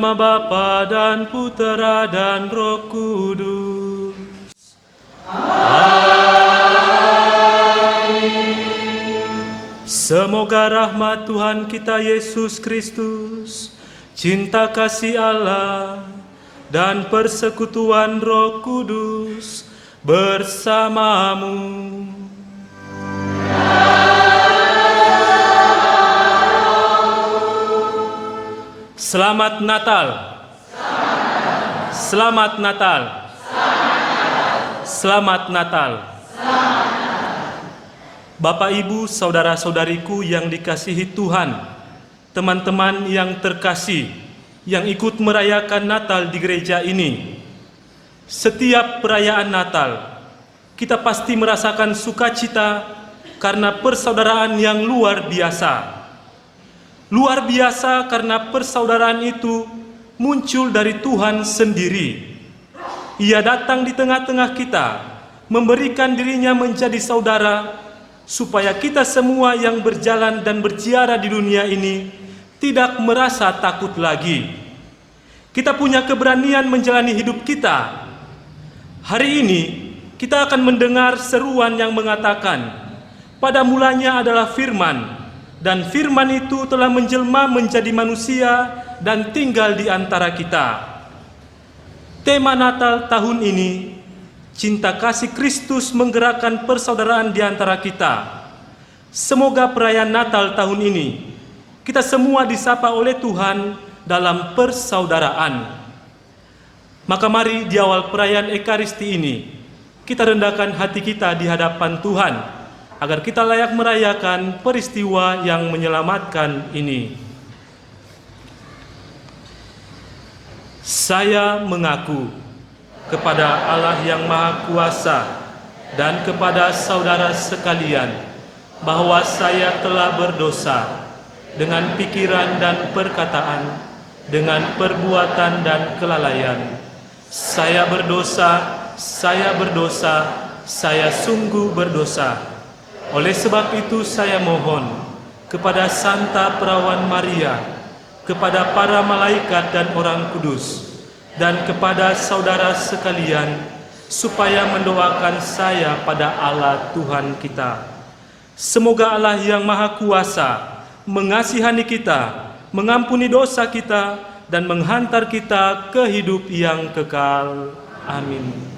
nama Bapa dan Putera dan Roh Kudus. Semoga rahmat Tuhan kita Yesus Kristus, cinta kasih Allah, dan persekutuan Roh Kudus bersamamu. Selamat Natal. Selamat Natal. Selamat Natal. Bapak, Ibu, saudara-saudariku yang dikasihi Tuhan, teman-teman yang terkasih yang ikut merayakan Natal di gereja ini. Setiap perayaan Natal, kita pasti merasakan sukacita karena persaudaraan yang luar biasa. Luar biasa karena persaudaraan itu muncul dari Tuhan sendiri. Ia datang di tengah-tengah kita, memberikan dirinya menjadi saudara, supaya kita semua yang berjalan dan berziarah di dunia ini tidak merasa takut lagi. Kita punya keberanian menjalani hidup kita. Hari ini kita akan mendengar seruan yang mengatakan, pada mulanya adalah firman, dan firman itu telah menjelma menjadi manusia dan tinggal di antara kita. Tema Natal tahun ini, cinta kasih Kristus menggerakkan persaudaraan di antara kita. Semoga perayaan Natal tahun ini, kita semua disapa oleh Tuhan dalam persaudaraan. Maka mari di awal perayaan Ekaristi ini, kita rendahkan hati kita di hadapan Tuhan, agar kita layak merayakan peristiwa yang menyelamatkan ini. Saya mengaku kepada Allah yang Maha Kuasa dan kepada saudara sekalian, bahwa saya telah berdosa dengan pikiran dan perkataan, dengan perbuatan dan kelalaian. Saya berdosa, saya sungguh berdosa. Oleh sebab itu saya mohon kepada Santa Perawan Maria, kepada para malaikat dan orang kudus, dan kepada saudara sekalian, supaya mendoakan saya pada Allah Tuhan kita. Semoga Allah yang Maha Kuasa mengasihani kita, mengampuni dosa kita, dan menghantar kita ke hidup yang kekal. Amin.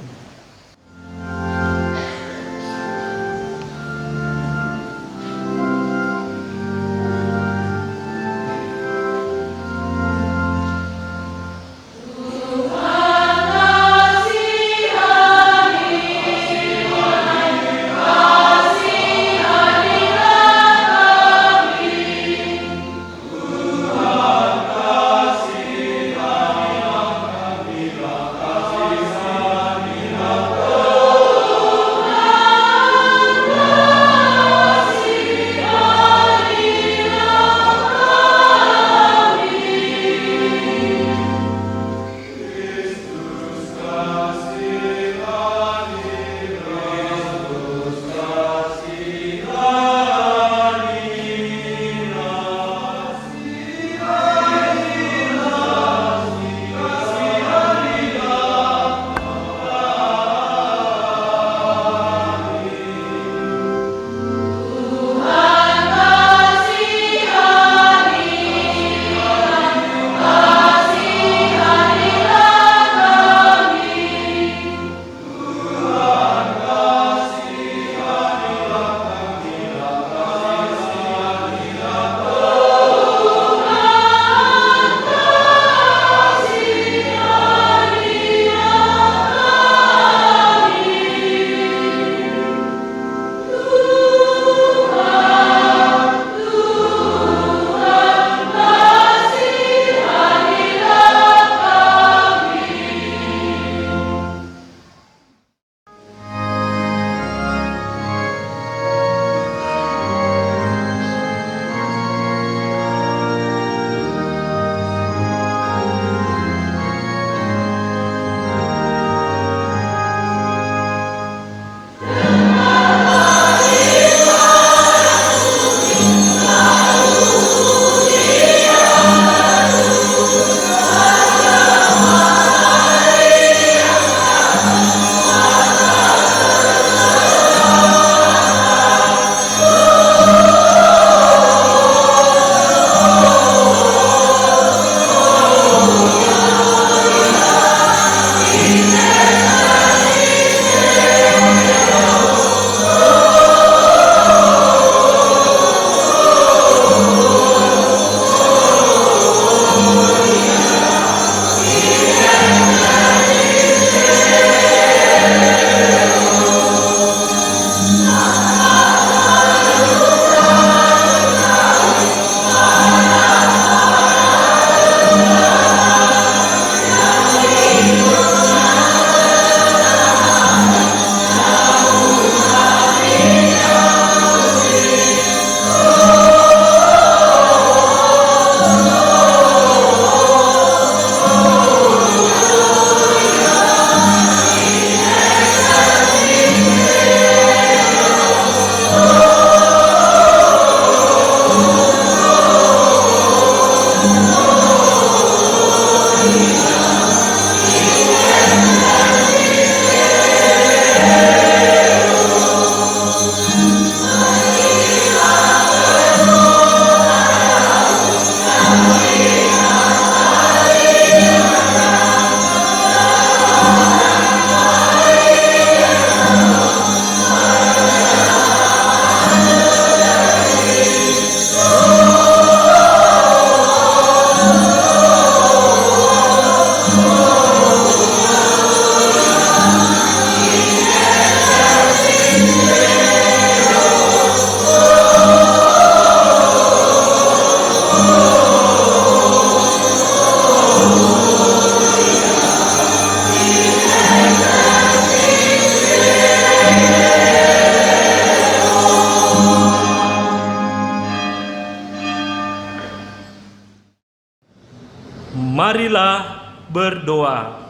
Marilah berdoa.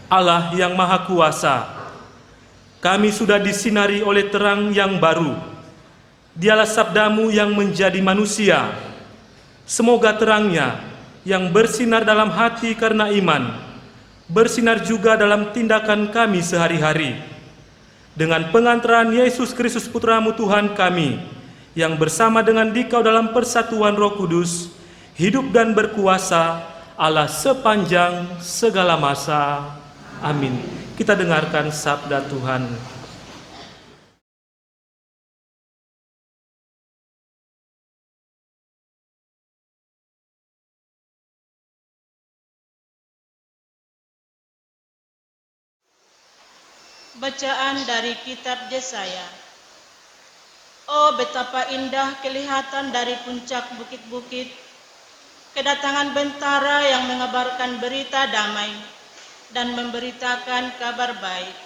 Allah yang Maha Kuasa, kami sudah disinari oleh terang yang baru. Dialah sabdamu yang menjadi manusia. Semoga terangnya yang bersinar dalam hati karena iman, bersinar juga dalam tindakan kami sehari-hari. Dengan pengantaran Yesus Kristus Putramu Tuhan kami, yang bersama dengan Dikau dalam persatuan Roh Kudus, hidup dan berkuasa Allah sepanjang segala masa. Amin. Kita dengarkan sabda Tuhan. Bacaan dari kitab Yesaya. Oh, betapa indah kelihatan dari puncak bukit-bukit kedatangan bentara yang mengabarkan berita damai dan memberitakan kabar baik,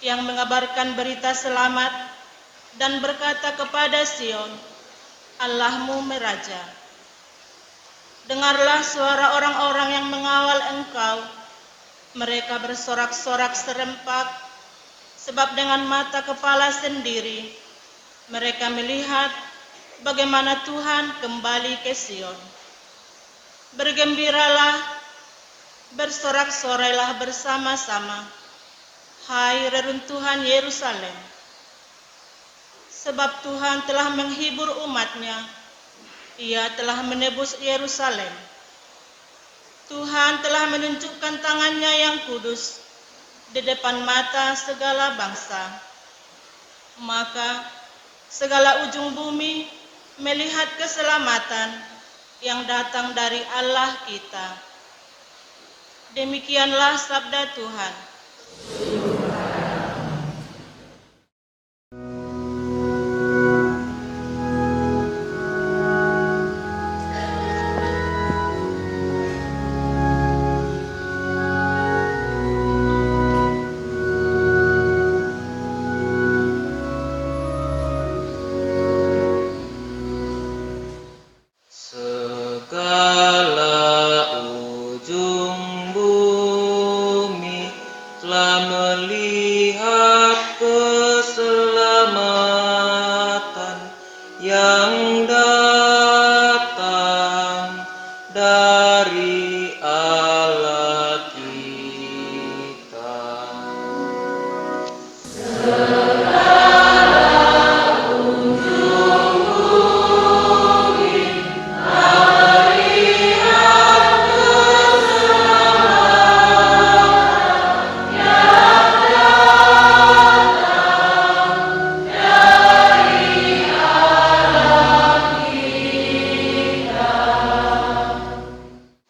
yang mengabarkan berita selamat dan berkata kepada Sion, Allahmu meraja. Dengarlah suara orang-orang yang mengawal engkau. Mereka bersorak-sorak serempak, sebab dengan mata kepala sendiri mereka melihat bagaimana Tuhan kembali ke Sion. Bergembiralah, bersorak-sorailah bersama-sama, hai reruntuhan Yerusalem. Sebab Tuhan telah menghibur umat-Nya, Ia telah menebus Yerusalem. Tuhan telah menunjukkan tangan-Nya yang kudus di depan mata segala bangsa. Maka segala ujung bumi melihat keselamatan yang datang dari Allah kita. Demikianlah sabda Tuhan.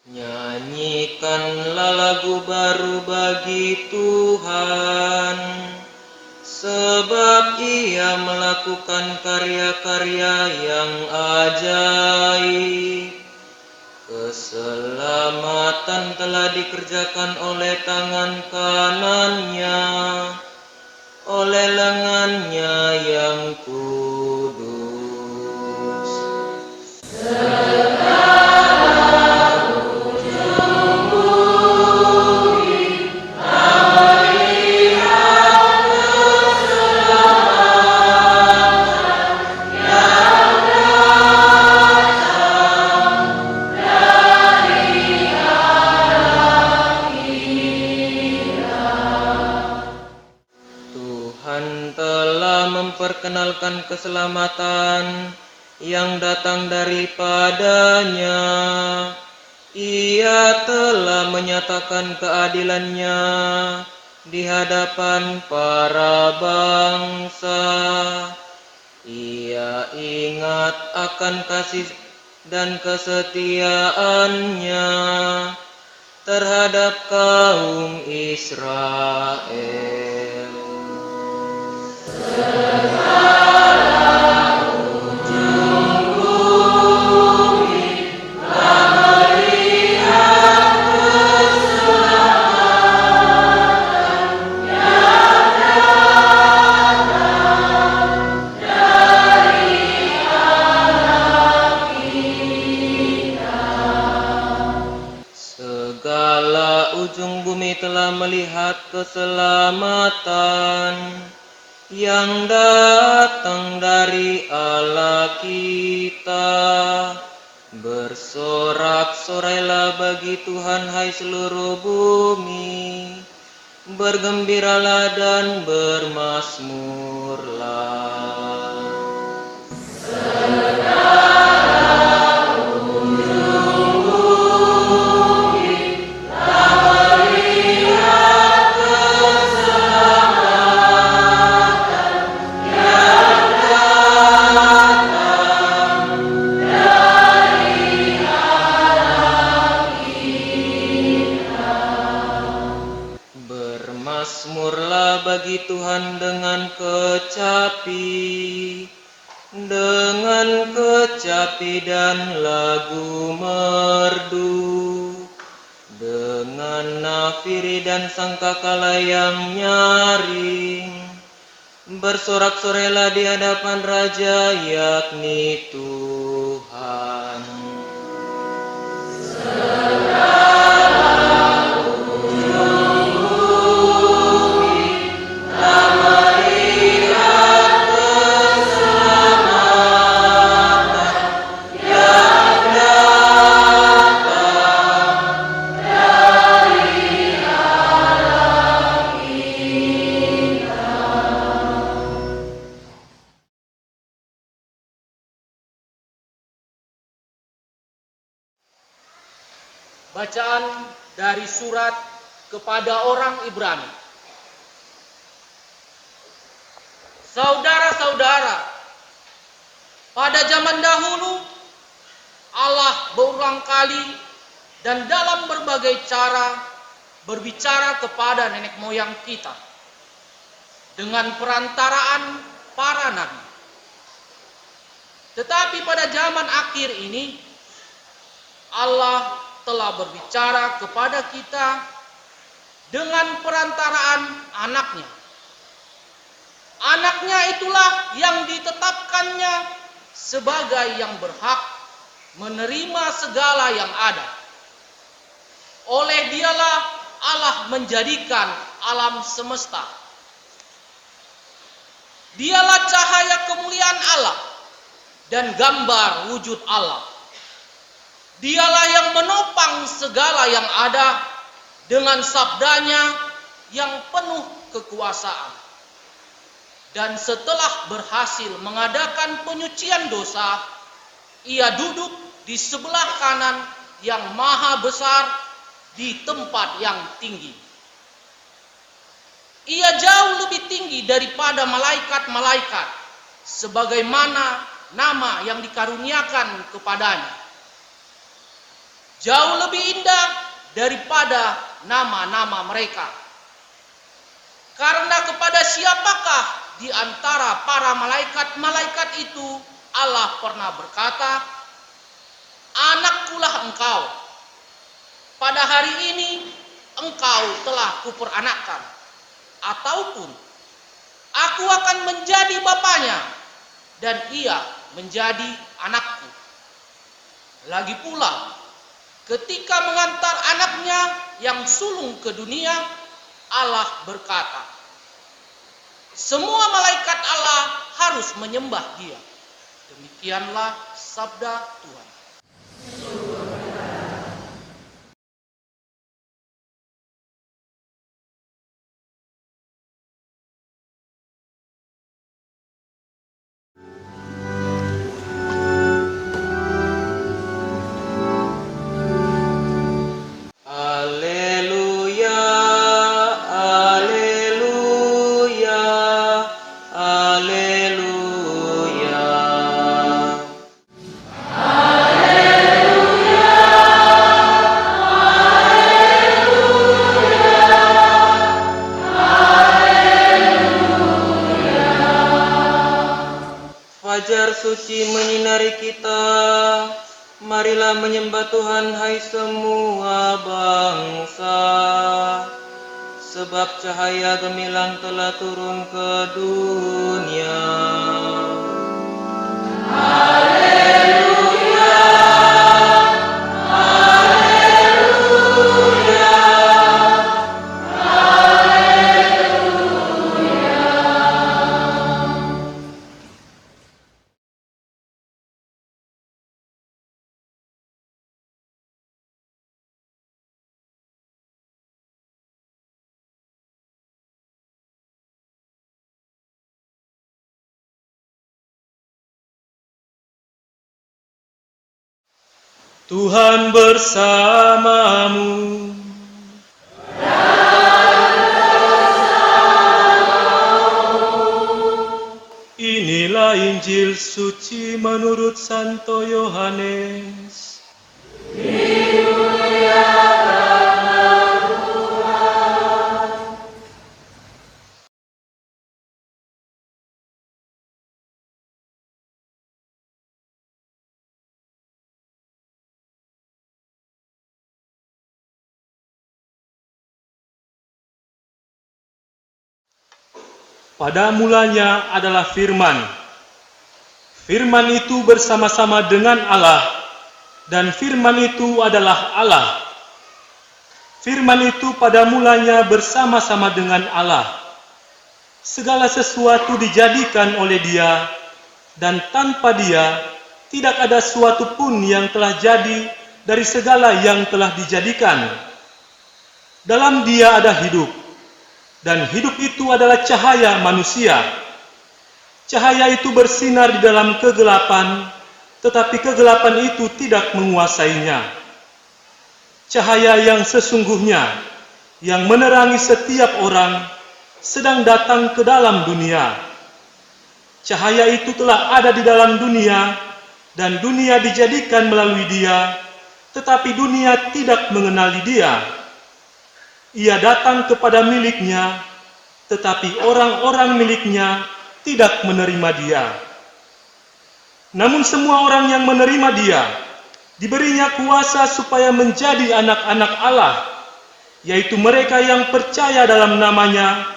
Nyanyikanlah lagu baru bagi Tuhan, sebab Ia melakukan karya-karya yang ajaib. Keselamatan telah dikerjakan oleh tangan kanan-Nya, oleh lengan-Nya yang kudus. Memperkenalkan keselamatan yang datang daripadanya. Ia telah menyatakan keadilan-Nya di hadapan para bangsa. Ia ingat akan kasih dan kesetiaan-Nya terhadap kaum Israel. segala ujung bumi telah melihat keselamatan yang datang dari Allah kita. Bersorak-sorailah bagi Tuhan, hai seluruh bumi. Bergembiralah dan bermasmurlah. Bermasmurlah bagi Tuhan dengan kecapi dan lagu merdu, dengan nafiri dan sangkakala yang nyaring. Bersorak-sorailah di hadapan Raja, yakni Tuhan. Bacaan dari surat kepada orang Ibrani. Saudara-saudara, pada zaman dahulu Allah berulang kali dan dalam berbagai cara berbicara kepada nenek moyang kita dengan perantaraan para nabi. Tetapi pada zaman akhir ini Allah telah berbicara kepada kita dengan perantaraan anaknya. Anaknya itulah yang ditetapkannya sebagai yang berhak menerima segala yang ada. Oleh dialah Allah menjadikan alam semesta. Dialah cahaya kemuliaan Allah dan gambar wujud Allah. Dialah yang menopang segala yang ada dengan sabdanya yang penuh kekuasaan. Dan setelah berhasil mengadakan penyucian dosa, ia duduk di sebelah kanan yang maha besar di tempat yang tinggi. Ia jauh lebih tinggi daripada malaikat-malaikat, sebagaimana nama yang dikaruniakan kepadanya. Jauh lebih indah daripada nama-nama mereka. Karena kepada siapakah di antara para malaikat-malaikat itu Allah pernah berkata, "Anakkulah engkau. Pada hari ini engkau telah kuperanakkan." Ataupun, "Aku akan menjadi bapaknya dan ia menjadi anakku." Lagi pula, ketika mengantar anaknya yang sulung ke dunia, Allah berkata, "Semua malaikat Allah harus menyembah Dia." Demikianlah sabda Tuhan. Haleluya, haleluya, haleluya. Fajar suci menyinari kita. Marilah menyembah Tuhan, hai semua bangsa. Sebab cahaya gemilang telah turun ke dunia. Haleluya, haleluya. Tuhan bersamamu. Inilah Injil suci menurut Santo Yohanes. Pada mulanya adalah Firman. Firman itu bersama-sama dengan Allah, dan Firman itu adalah Allah. Firman itu pada mulanya bersama-sama dengan Allah. Segala sesuatu dijadikan oleh Dia, dan tanpa Dia tidak ada suatu pun yang telah jadi dari segala yang telah dijadikan. Dalam Dia ada hidup, dan hidup itu adalah cahaya manusia. Cahaya itu bersinar di dalam kegelapan, tetapi kegelapan itu tidak menguasainya. Cahaya yang sesungguhnya, yang menerangi setiap orang, sedang datang ke dalam dunia. Cahaya itu telah ada di dalam dunia, dan dunia dijadikan melalui Dia, tetapi dunia tidak mengenali Dia. Ia datang kepada miliknya, tetapi orang-orang miliknya tidak menerima Dia. Namun semua orang yang menerima Dia, diberinya kuasa supaya menjadi anak-anak Allah, yaitu mereka yang percaya dalam nama-Nya,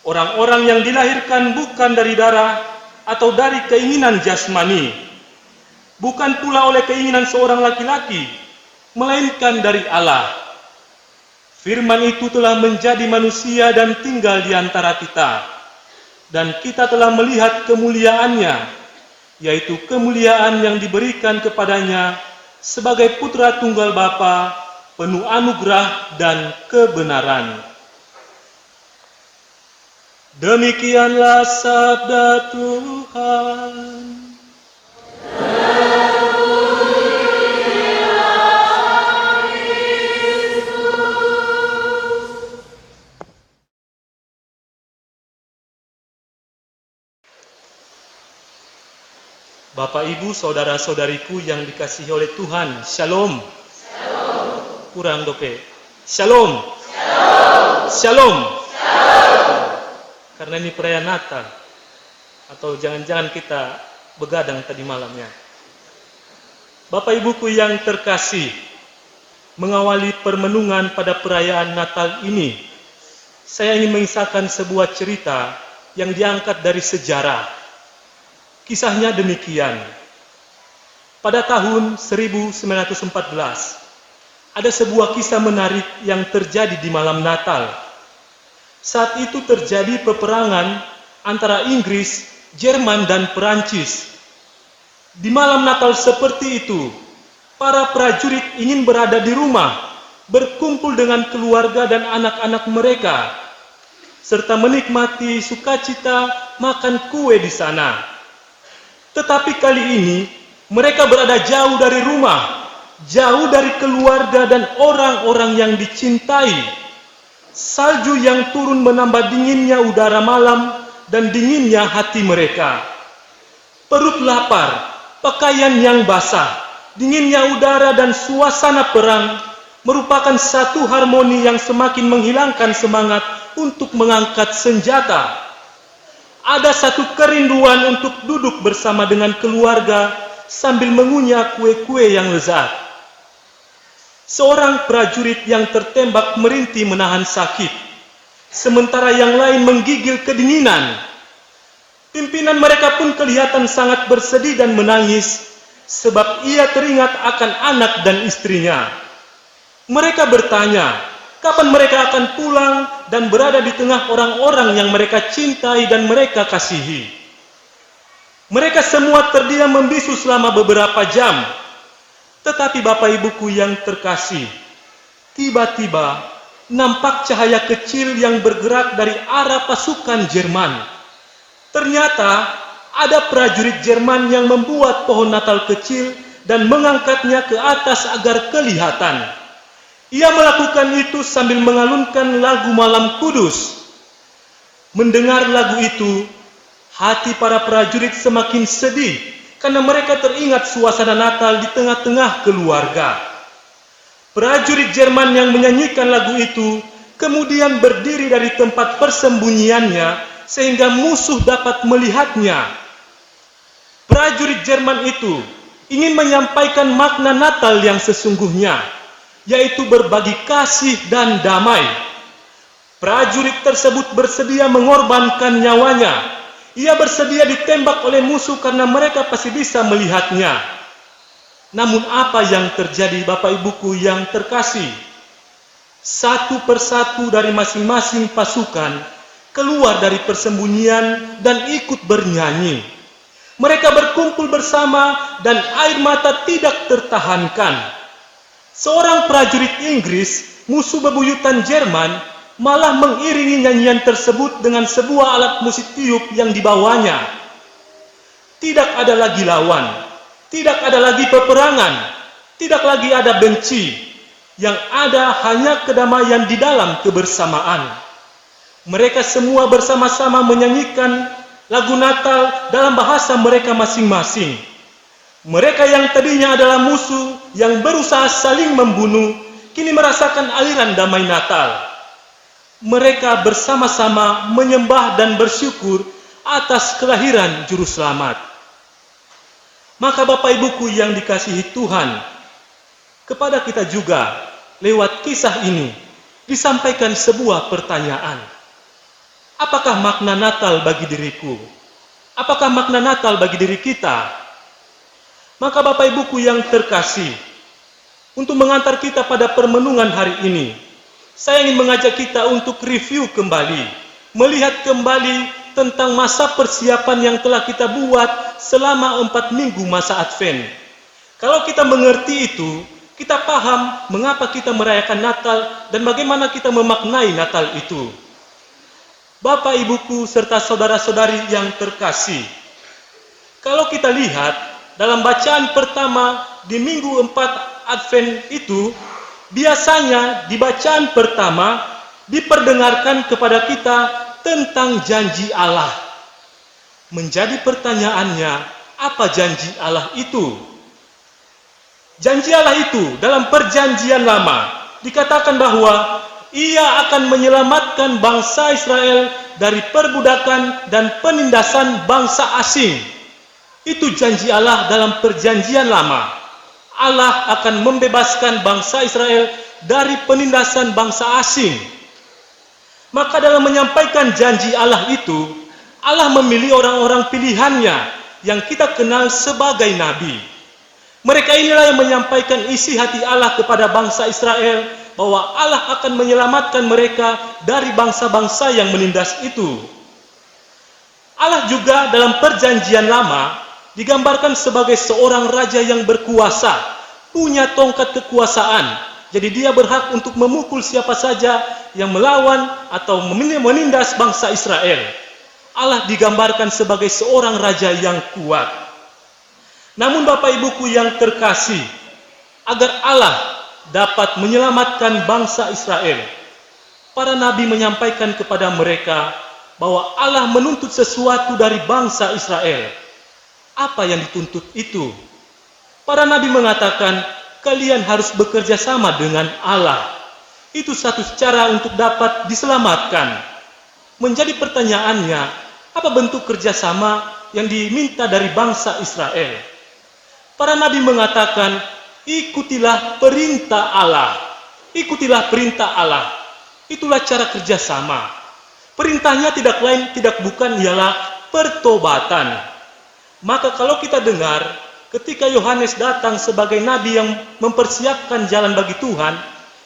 orang-orang yang dilahirkan bukan dari darah atau dari keinginan jasmani, bukan pula oleh keinginan seorang laki-laki, melainkan dari Allah. Firman itu telah menjadi manusia dan tinggal di antara kita, dan kita telah melihat kemuliaannya, yaitu kemuliaan yang diberikan kepadanya sebagai putra tunggal Bapa, penuh anugerah dan kebenaran. Demikianlah sabda Tuhan. Bapak, Ibu, saudara-saudariku yang dikasihi oleh Tuhan, Shalom. Shalom. Kurang dope. Shalom. Shalom. Shalom. Shalom. Karena ini perayaan Natal. Atau jangan-jangan kita begadang tadi malamnya. Bapak Ibuku yang terkasih, mengawali permenungan pada perayaan Natal ini, saya ingin mengisahkan sebuah cerita yang diangkat dari sejarah. Kisahnya demikian. Pada tahun 1914, ada sebuah kisah menarik yang terjadi di malam Natal. Saat itu terjadi peperangan antara Inggris, Jerman, dan Perancis. Di malam Natal seperti itu, para prajurit ingin berada di rumah, berkumpul dengan keluarga dan anak-anak mereka, serta menikmati sukacita makan kue di sana. Tetapi kali ini, mereka berada jauh dari rumah, jauh dari keluarga dan orang-orang yang dicintai. Salju yang turun menambah dinginnya udara malam dan dinginnya hati mereka. Perut lapar, pakaian yang basah, dinginnya udara dan suasana perang merupakan satu harmoni yang semakin menghilangkan semangat untuk mengangkat senjata. Ada satu kerinduan untuk duduk bersama dengan keluarga sambil mengunyah kue-kue yang lezat. Seorang prajurit yang tertembak merintih menahan sakit, sementara yang lain menggigil kedinginan. Pimpinan mereka pun kelihatan sangat bersedih dan menangis, sebab ia teringat akan anak dan istrinya. Mereka bertanya, kapan mereka akan pulang dan berada di tengah orang-orang yang mereka cintai dan mereka kasihi. Mereka semua terdiam membisu selama beberapa jam. Tetapi Bapak Ibuku yang terkasih, tiba-tiba nampak cahaya kecil yang bergerak dari arah pasukan Jerman. Ternyata ada prajurit Jerman yang membuat pohon Natal kecil dan mengangkatnya ke atas agar kelihatan. Ia melakukan itu sambil mengalunkan lagu Malam Kudus. Mendengar lagu itu, hati para prajurit semakin sedih karena mereka teringat suasana Natal di tengah-tengah keluarga. Prajurit Jerman yang menyanyikan lagu itu kemudian berdiri dari tempat persembunyiannya sehingga musuh dapat melihatnya. Prajurit Jerman itu ingin menyampaikan makna Natal yang sesungguhnya, yaitu berbagi kasih dan damai. Prajurit tersebut bersedia mengorbankan nyawanya. Ia bersedia ditembak oleh musuh karena mereka pasti bisa melihatnya. Namun apa yang terjadi, Bapak Ibuku yang terkasih? Satu persatu dari masing-masing pasukan keluar dari persembunyian dan ikut bernyanyi. Mereka berkumpul bersama dan air mata tidak tertahankan. Seorang prajurit Inggris, musuh bebuyutan Jerman, malah mengiringi nyanyian tersebut dengan sebuah alat musik tiup yang dibawanya. Tidak ada lagi lawan, tidak ada lagi peperangan, tidak lagi ada benci. Yang ada hanya kedamaian di dalam kebersamaan. Mereka semua bersama-sama menyanyikan lagu Natal dalam bahasa mereka masing-masing. Mereka yang tadinya adalah musuh yang berusaha saling membunuh, kini merasakan aliran damai Natal. Mereka bersama-sama menyembah dan bersyukur atas kelahiran Juru Selamat. Maka Bapak Ibuku yang dikasihi Tuhan, kepada kita juga lewat kisah ini disampaikan sebuah pertanyaan. Apakah makna Natal bagi diriku? Apakah makna Natal bagi diri kita? Maka Bapak Ibuku yang terkasih, untuk mengantar kita pada permenungan hari ini, saya ingin mengajak kita untuk review kembali, melihat kembali tentang masa persiapan yang telah kita buat selama 4 minggu masa Advent. Kalau kita mengerti itu, kita paham mengapa kita merayakan Natal dan bagaimana kita memaknai Natal itu. Bapak, Ibuku, serta saudara-saudari yang terkasih, kalau kita lihat dalam bacaan pertama di minggu 4 Advent itu, biasanya di bacaan pertama diperdengarkan kepada kita tentang janji Allah. Menjadi pertanyaannya, apa janji Allah itu? Janji Allah itu dalam perjanjian lama dikatakan bahwa Ia akan menyelamatkan bangsa Israel dari perbudakan dan penindasan bangsa asing. Itu janji Allah dalam perjanjian lama. Allah akan membebaskan bangsa Israel dari penindasan bangsa asing. Maka dalam menyampaikan janji Allah itu, Allah memilih orang-orang pilihannya yang kita kenal sebagai nabi. Mereka inilah yang menyampaikan isi hati Allah kepada bangsa Israel, bahwa Allah akan menyelamatkan mereka dari bangsa-bangsa yang menindas itu. Allah juga dalam perjanjian lama digambarkan sebagai seorang raja yang berkuasa, punya tongkat kekuasaan. Jadi dia berhak untuk memukul siapa saja yang melawan atau menindas bangsa Israel. Allah digambarkan sebagai seorang raja yang kuat. Namun Bapak Ibuku yang terkasih, agar Allah dapat menyelamatkan bangsa Israel, para nabi menyampaikan kepada mereka bahwa Allah menuntut sesuatu dari bangsa Israel. Apa yang dituntut itu? Para nabi mengatakan, kalian harus bekerja sama dengan Allah. Itu satu cara untuk dapat diselamatkan. Menjadi pertanyaannya, apa bentuk kerjasama yang diminta dari bangsa Israel? Para nabi mengatakan, ikutilah perintah Allah. Ikutilah perintah Allah. Itulah cara kerjasama. Perintahnya tidak lain, tidak bukan ialah pertobatan. Maka kalau kita dengar, ketika Yohanes datang sebagai nabi yang mempersiapkan jalan bagi Tuhan,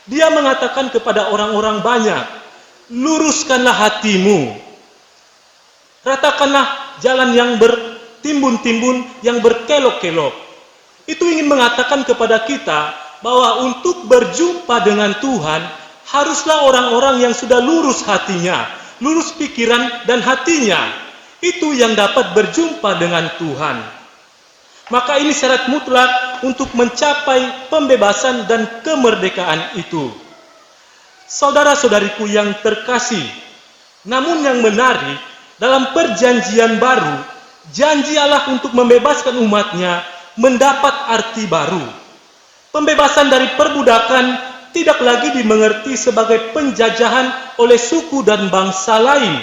dia mengatakan kepada orang-orang banyak, luruskanlah hatimu. Ratakanlah jalan yang bertimbun-timbun, yang berkelok-kelok. Itu ingin mengatakan kepada kita bahwa untuk berjumpa dengan Tuhan, haruslah orang-orang yang sudah lurus hatinya, lurus pikiran dan hatinya. Itu yang dapat berjumpa dengan Tuhan. Maka ini syarat mutlak untuk mencapai pembebasan dan kemerdekaan itu. Saudara-saudariku yang terkasih, namun yang menarik, dalam perjanjian baru, janji Allah untuk membebaskan umatnya mendapat arti baru. Pembebasan dari perbudakan tidak lagi dimengerti sebagai penjajahan oleh suku dan bangsa lain.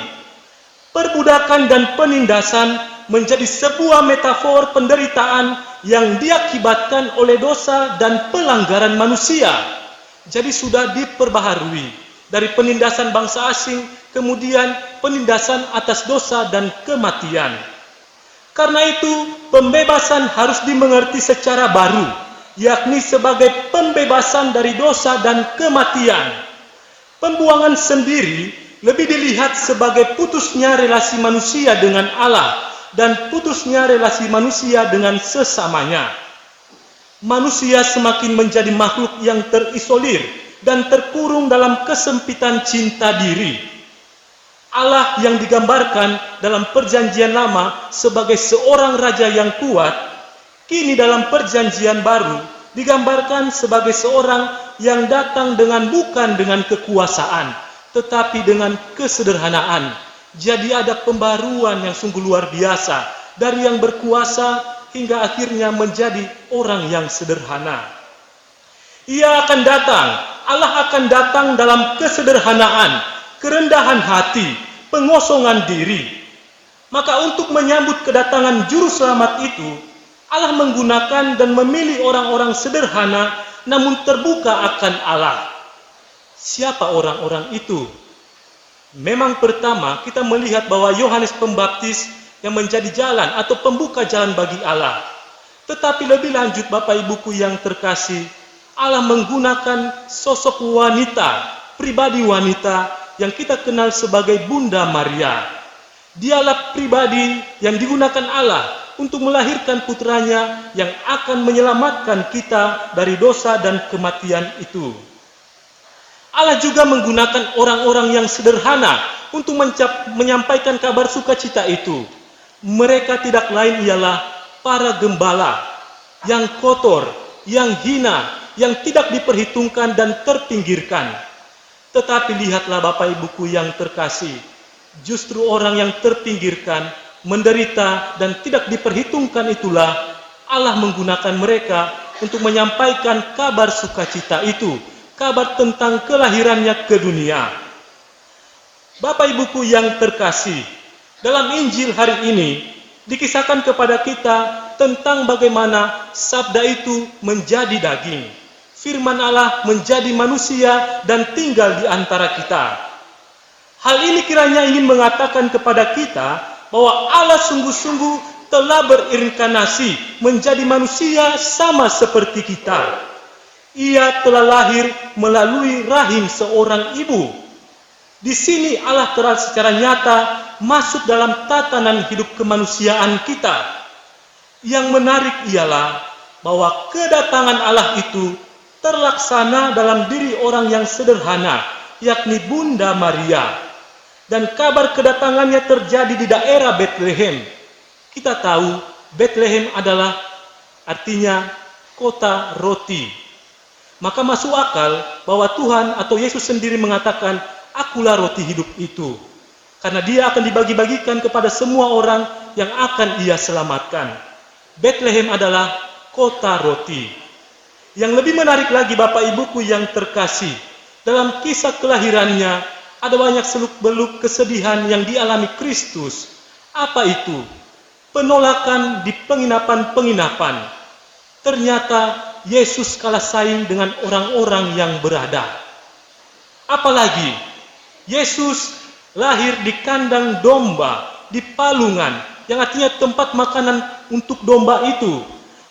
Perbudakan dan penindasan menjadi sebuah metafor penderitaan yang diakibatkan oleh dosa dan pelanggaran manusia. Jadi sudah diperbaharui dari penindasan bangsa asing, kemudian penindasan atas dosa dan kematian. Karena itu, pembebasan harus dimengerti secara baru, yakni sebagai pembebasan dari dosa dan kematian. Pembuangan sendiri lebih dilihat sebagai putusnya relasi manusia dengan Allah dan putusnya relasi manusia dengan sesamanya. Manusia semakin menjadi makhluk yang terisolir dan terkurung dalam kesempitan cinta diri. Allah yang digambarkan dalam perjanjian lama sebagai seorang raja yang kuat, kini dalam perjanjian baru digambarkan sebagai seorang yang datang bukan dengan kekuasaan, tetapi dengan kesederhanaan. Jadi ada pembaruan yang sungguh luar biasa, dari yang berkuasa hingga akhirnya menjadi orang yang sederhana. Ia akan datang, Allah akan datang dalam kesederhanaan, kerendahan hati, pengosongan diri. Maka untuk menyambut kedatangan juru selamat itu, Allah menggunakan dan memilih orang-orang sederhana namun terbuka akan Allah. Siapa orang-orang itu? Memang pertama kita melihat bahwa Yohanes Pembaptis yang menjadi jalan atau pembuka jalan bagi Allah. Tetapi lebih lanjut Bapak Ibuku yang terkasih, Allah menggunakan sosok wanita, pribadi wanita yang kita kenal sebagai Bunda Maria. Dialah pribadi yang digunakan Allah untuk melahirkan putranya yang akan menyelamatkan kita dari dosa dan kematian itu. Allah juga menggunakan orang-orang yang sederhana untuk menyampaikan kabar sukacita itu. Mereka tidak lain ialah para gembala yang kotor, yang hina, yang tidak diperhitungkan dan terpinggirkan. Tetapi lihatlah Bapak Ibuku yang terkasih, justru orang yang terpinggirkan, menderita dan tidak diperhitungkan itulah Allah menggunakan mereka untuk menyampaikan kabar sukacita itu, kabar tentang kelahirannya ke dunia. Bapak Ibuku yang terkasih, dalam Injil hari ini dikisahkan kepada kita tentang bagaimana sabda itu menjadi daging. Firman Allah menjadi manusia dan tinggal di antara kita. Hal ini kiranya ingin mengatakan kepada kita bahwa Allah sungguh-sungguh telah berinkarnasi menjadi manusia sama seperti kita. Ia telah lahir melalui rahim seorang ibu. Di sini Allah telah secara nyata masuk dalam tatanan hidup kemanusiaan kita. Yang menarik ialah bahwa kedatangan Allah itu terlaksana dalam diri orang yang sederhana, yakni Bunda Maria. Dan kabar kedatangannya terjadi di daerah Bethlehem. Kita tahu Bethlehem adalah artinya kota roti. Maka masuk akal bahwa Tuhan atau Yesus sendiri mengatakan, "Akulah roti hidup itu." Karena dia akan dibagi-bagikan kepada semua orang yang akan ia selamatkan. Bethlehem adalah kota roti. Yang lebih menarik lagi Bapak Ibuku yang terkasih, dalam kisah kelahirannya ada banyak seluk-beluk kesedihan yang dialami Kristus. Apa itu? Penolakan di penginapan-penginapan. Ternyata Yesus kalah saing dengan orang-orang yang berada. Apalagi Yesus lahir di kandang domba, di palungan, yang artinya tempat makanan untuk domba itu.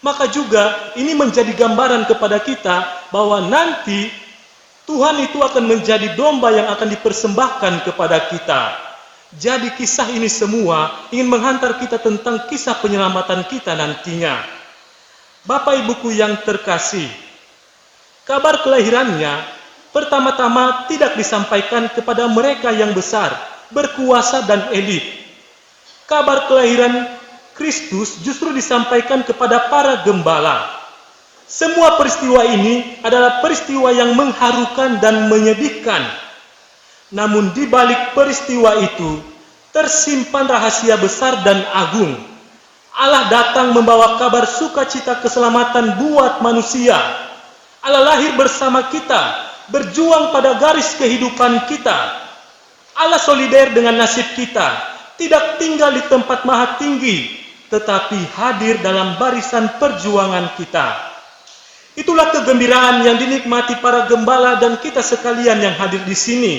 Maka juga ini menjadi gambaran kepada kita bahwa nanti Tuhan itu akan menjadi domba yang akan dipersembahkan kepada kita. Jadi kisah ini semua ingin menghantar kita tentang kisah penyelamatan kita nantinya. Bapak Ibuku yang terkasih, kabar kelahirannya pertama-tama tidak disampaikan kepada mereka yang besar, berkuasa dan elit. Kabar kelahiran Kristus justru disampaikan kepada para gembala. Semua peristiwa ini adalah peristiwa yang mengharukan dan menyedihkan. Namun di balik peristiwa itu tersimpan rahasia besar dan agung. Allah datang membawa kabar sukacita keselamatan buat manusia. Allah lahir bersama kita, berjuang pada garis kehidupan kita. Allah solider dengan nasib kita, tidak tinggal di tempat maha tinggi, tetapi hadir dalam barisan perjuangan kita. Itulah kegembiraan yang dinikmati para gembala dan kita sekalian yang hadir di sini.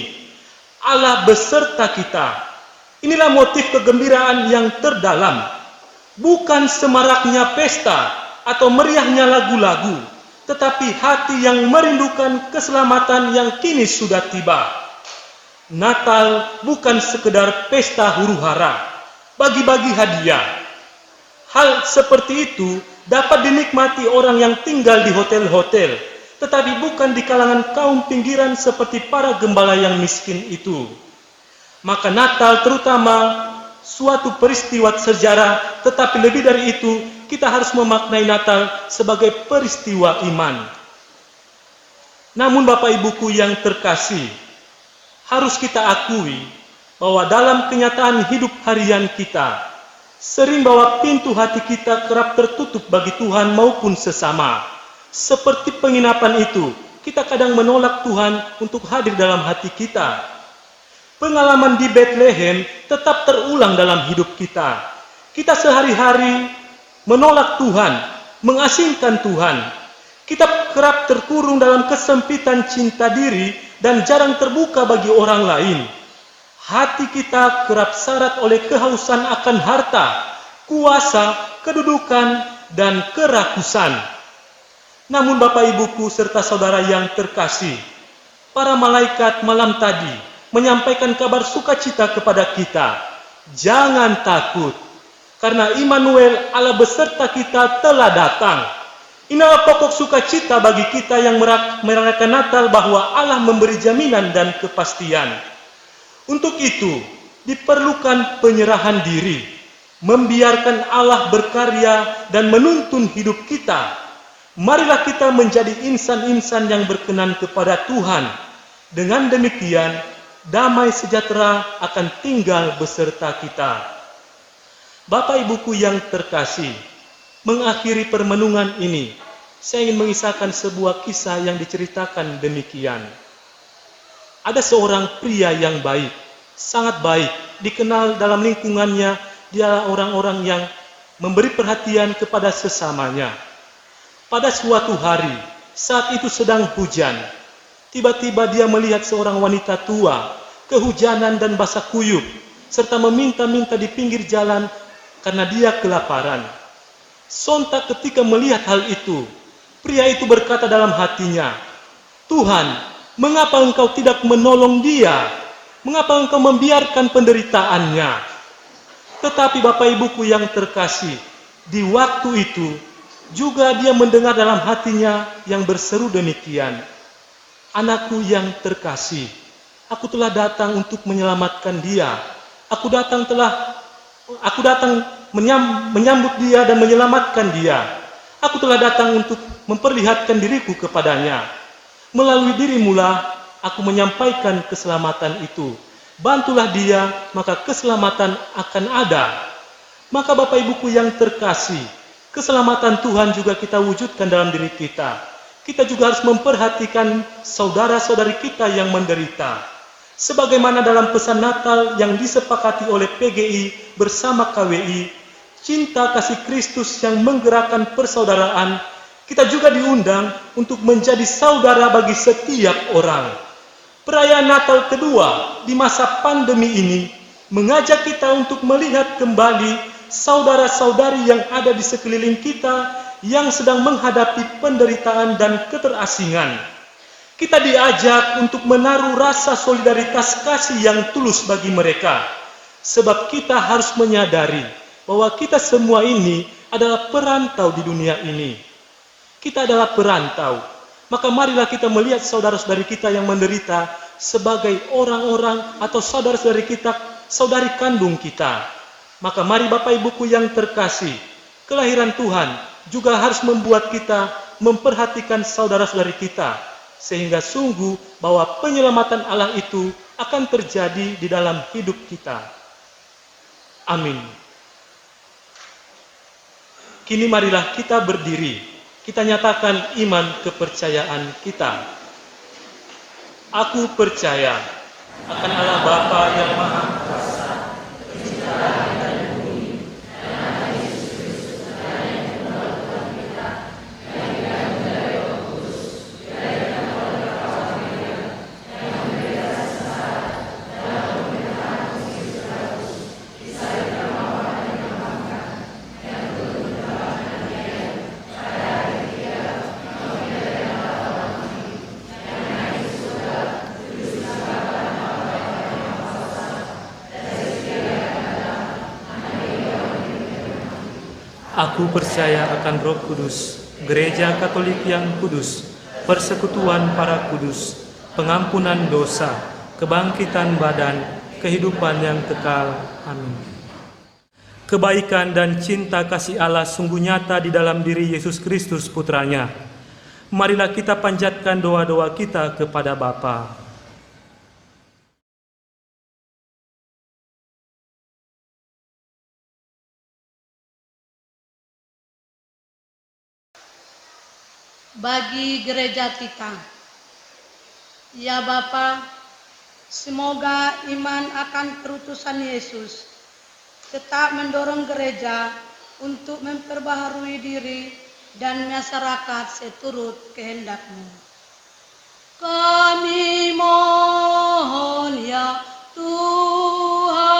Allah beserta kita. Inilah motif kegembiraan yang terdalam. Bukan semaraknya pesta atau meriahnya lagu-lagu, tetapi hati yang merindukan keselamatan yang kini sudah tiba. Natal bukan sekedar pesta huru-hara, bagi-bagi hadiah. Hal seperti itu dapat dinikmati orang yang tinggal di hotel-hotel, tetapi bukan di kalangan kaum pinggiran seperti para gembala yang miskin itu. Maka Natal terutama suatu peristiwa sejarah, tetapi lebih dari itu, kita harus memaknai Natal sebagai peristiwa iman. Namun Bapak Ibuku yang terkasih, harus kita akui bahwa dalam kenyataan hidup harian kita, sering bahwa pintu hati kita kerap tertutup bagi Tuhan maupun sesama. Seperti penginapan itu, kita kadang menolak Tuhan untuk hadir dalam hati kita. Pengalaman di Bethlehem tetap terulang dalam hidup kita. Kita sehari-hari menolak Tuhan, mengasingkan Tuhan. Kita kerap terkurung dalam kesempitan cinta diri dan jarang terbuka bagi orang lain. Hati kita kerap syarat oleh kehausan akan harta, kuasa, kedudukan, dan kerakusan. Namun Bapak Ibuku serta saudara yang terkasih, para malaikat malam tadi menyampaikan kabar sukacita kepada kita. Jangan takut, karena Immanuel, Allah beserta kita, telah datang. Inilah pokok sukacita bagi kita yang merayakan Natal, bahwa Allah memberi jaminan dan kepastian. Untuk itu, diperlukan penyerahan diri, membiarkan Allah berkarya dan menuntun hidup kita. Marilah kita menjadi insan-insan yang berkenan kepada Tuhan. Dengan demikian, damai sejahtera akan tinggal beserta kita. Bapak Ibuku yang terkasih, mengakhiri permenungan ini, saya ingin mengisahkan sebuah kisah yang diceritakan demikian. Ada seorang pria yang baik, sangat baik, dikenal dalam lingkungannya, dia orang-orang yang memberi perhatian kepada sesamanya. Pada suatu hari, saat itu sedang hujan, tiba-tiba dia melihat seorang wanita tua, kehujanan dan basah kuyup, serta meminta-minta di pinggir jalan karena dia kelaparan. Sontak ketika melihat hal itu, pria itu berkata dalam hatinya, "Tuhan, mengapa engkau tidak menolong dia? Mengapa engkau membiarkan penderitaannya?" Tetapi Bapak Ibuku yang terkasih, di waktu itu juga dia mendengar dalam hatinya yang berseru demikian, "Anakku yang terkasih, aku telah datang untuk menyelamatkan dia. Aku datang menyambut dia dan menyelamatkan dia. Aku telah datang untuk memperlihatkan diriku kepadanya. Melalui dirimulah aku menyampaikan keselamatan itu. Bantulah dia, maka keselamatan akan ada." Maka Bapak Ibuku yang terkasih, keselamatan Tuhan juga kita wujudkan dalam diri kita. Kita juga harus memperhatikan saudara-saudari kita yang menderita. Sebagaimana dalam pesan Natal yang disepakati oleh PGI bersama KWI, cinta kasih Kristus yang menggerakkan persaudaraan, kita juga diundang untuk menjadi saudara bagi setiap orang. Perayaan Natal kedua di masa pandemi ini mengajak kita untuk melihat kembali saudara-saudari yang ada di sekeliling kita yang sedang menghadapi penderitaan dan keterasingan. Kita diajak untuk menaruh rasa solidaritas kasih yang tulus bagi mereka, sebab kita harus menyadari bahwa kita semua ini adalah perantau di dunia ini. Kita adalah perantau, maka marilah kita melihat saudara-saudari kita yang menderita sebagai orang-orang atau saudara-saudari kita, saudari kandung kita. Maka mari Bapak Ibuku yang terkasih, kelahiran Tuhan juga harus membuat kita memperhatikan saudara-saudari kita, sehingga sungguh bahwa penyelamatan Allah itu akan terjadi di dalam hidup kita. Amin. Kini marilah kita berdiri, kita nyatakan iman kepercayaan kita. Aku percaya akan Allah Bapa yang Maha Kuasa, Aku percaya akan Roh Kudus, Gereja Katolik yang kudus, persekutuan para kudus, pengampunan dosa, kebangkitan badan, kehidupan yang kekal. Amin. Kebaikan dan cinta kasih Allah sungguh nyata di dalam diri Yesus Kristus Putranya. Marilah kita panjatkan doa-doa kita kepada Bapa. Bagi gereja kita, ya Bapa, semoga iman akan perutusan Yesus tetap mendorong gereja untuk memperbaharui diri dan masyarakat seturut kehendak-Mu. Kami mohon ya Tuhan.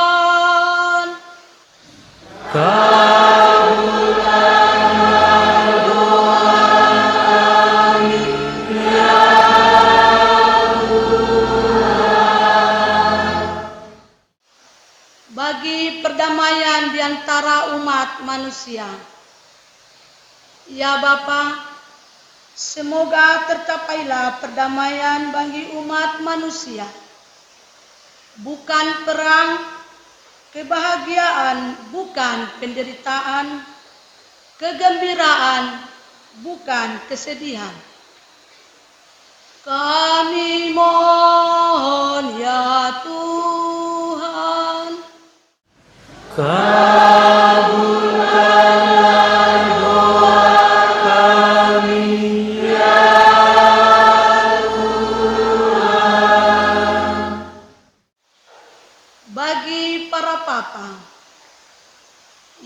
Bagi perdamaian di antara umat manusia, ya Bapa, semoga tercapailah perdamaian bagi umat manusia. Bukan perang, kebahagiaan, bukan penderitaan, kegembiraan, bukan kesedihan. Kami mohon ya Tuhan. Kabulkanlah doa kami ya Tuhan. Bagi para papa,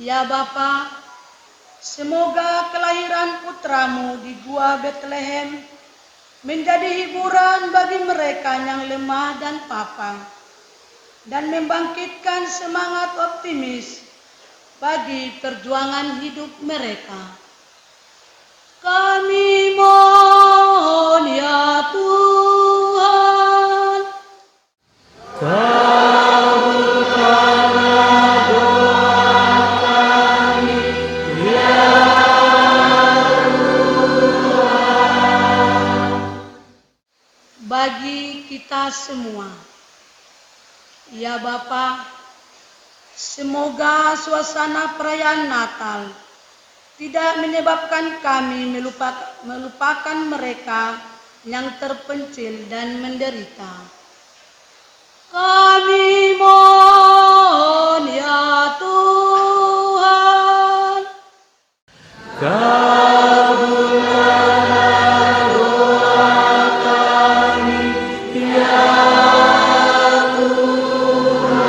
ya Bapa, semoga kelahiran putramu di Gua Betlehem menjadi hiburan bagi mereka yang lemah dan papa, dan membangkitkan semangat optimis bagi perjuangan hidup mereka. Kami mohon ya Tuhan. Kabulkanlah doa kami ya Tuhan. Bagi kita semua, ya Bapa, semoga suasana perayaan Natal tidak menyebabkan kami melupakan mereka yang terpencil dan menderita. Kami mohon ya Tuhan. Kabulkanlah doa kami ya Tuhan.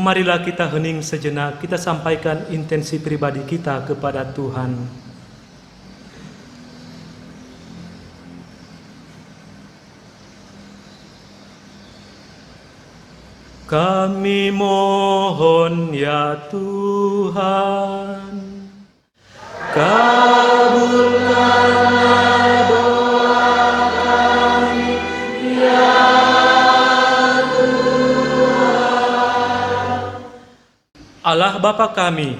Marilah kita hening sejenak, kita sampaikan intensi pribadi kita kepada Tuhan. Kami mohon ya Tuhan, kabulkanlah doa kami ya Tuhan. Allah Bapa kami,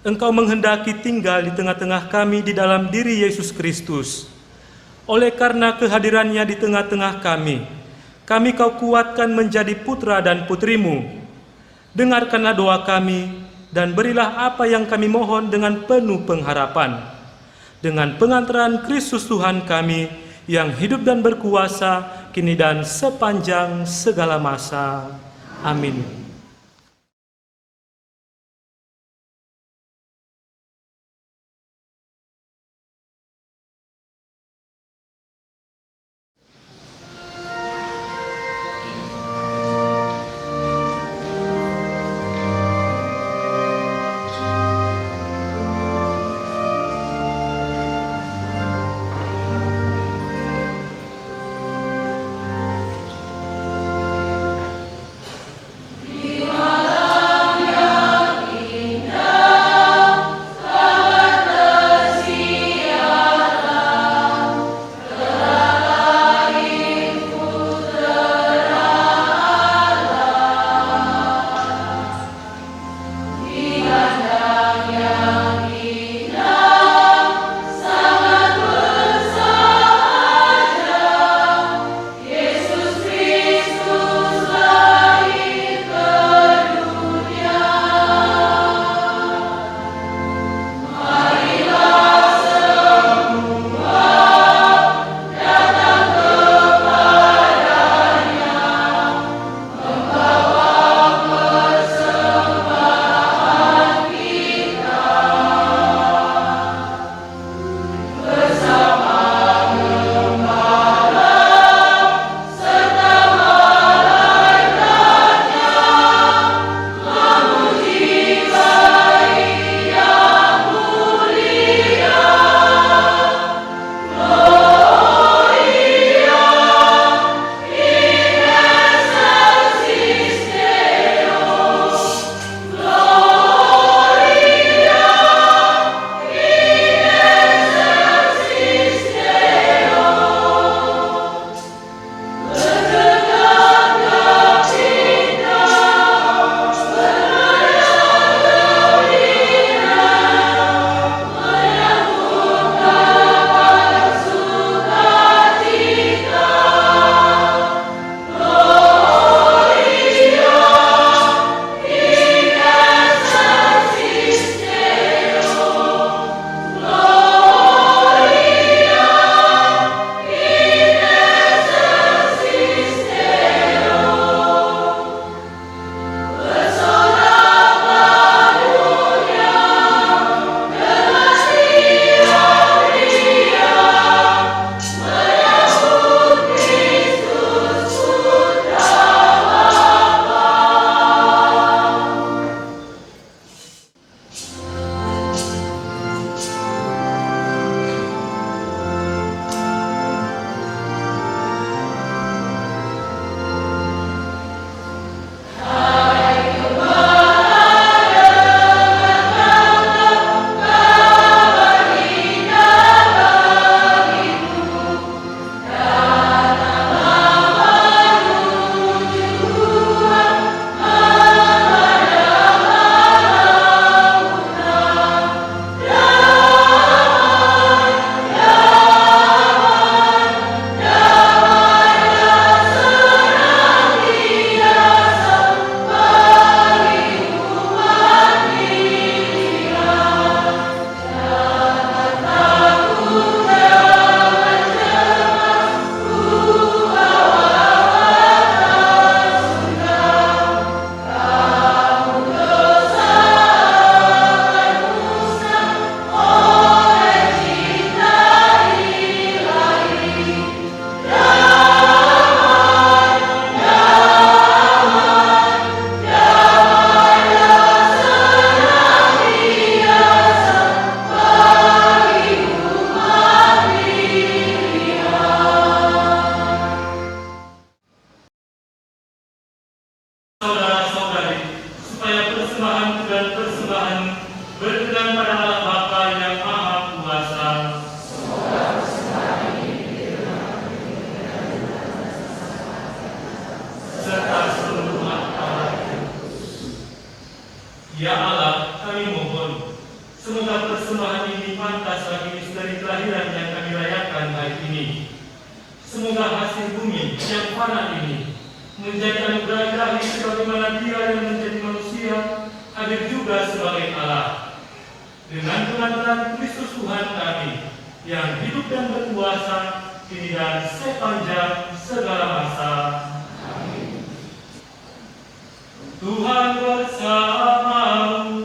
Engkau menghendaki tinggal di tengah-tengah kami di dalam diri Yesus Kristus. Oleh karena kehadirannya di tengah-tengah kami Kau kuatkan menjadi putra dan putrimu. Dengarkanlah doa kami dan berilah apa yang kami mohon dengan penuh pengharapan. dengan pengantaran Kristus Tuhan kami yang hidup dan berkuasa kini dan sepanjang segala masa. Amin. Ya Allah, kami mohon, semoga persembahan ini pantas bagi misteri kelahiran yang kami rayakan hari ini. Semoga hasil bumi yang fana ini menjadi anugerah ilahi sebagaimana Dia yang menjadi manusia hadir juga sebagai Allah. Dengan pengantaran Kristus Tuhan kami, yang hidup dan berkuasa kini dan sepanjang segala masa. Amin. Tuhan bersamamu.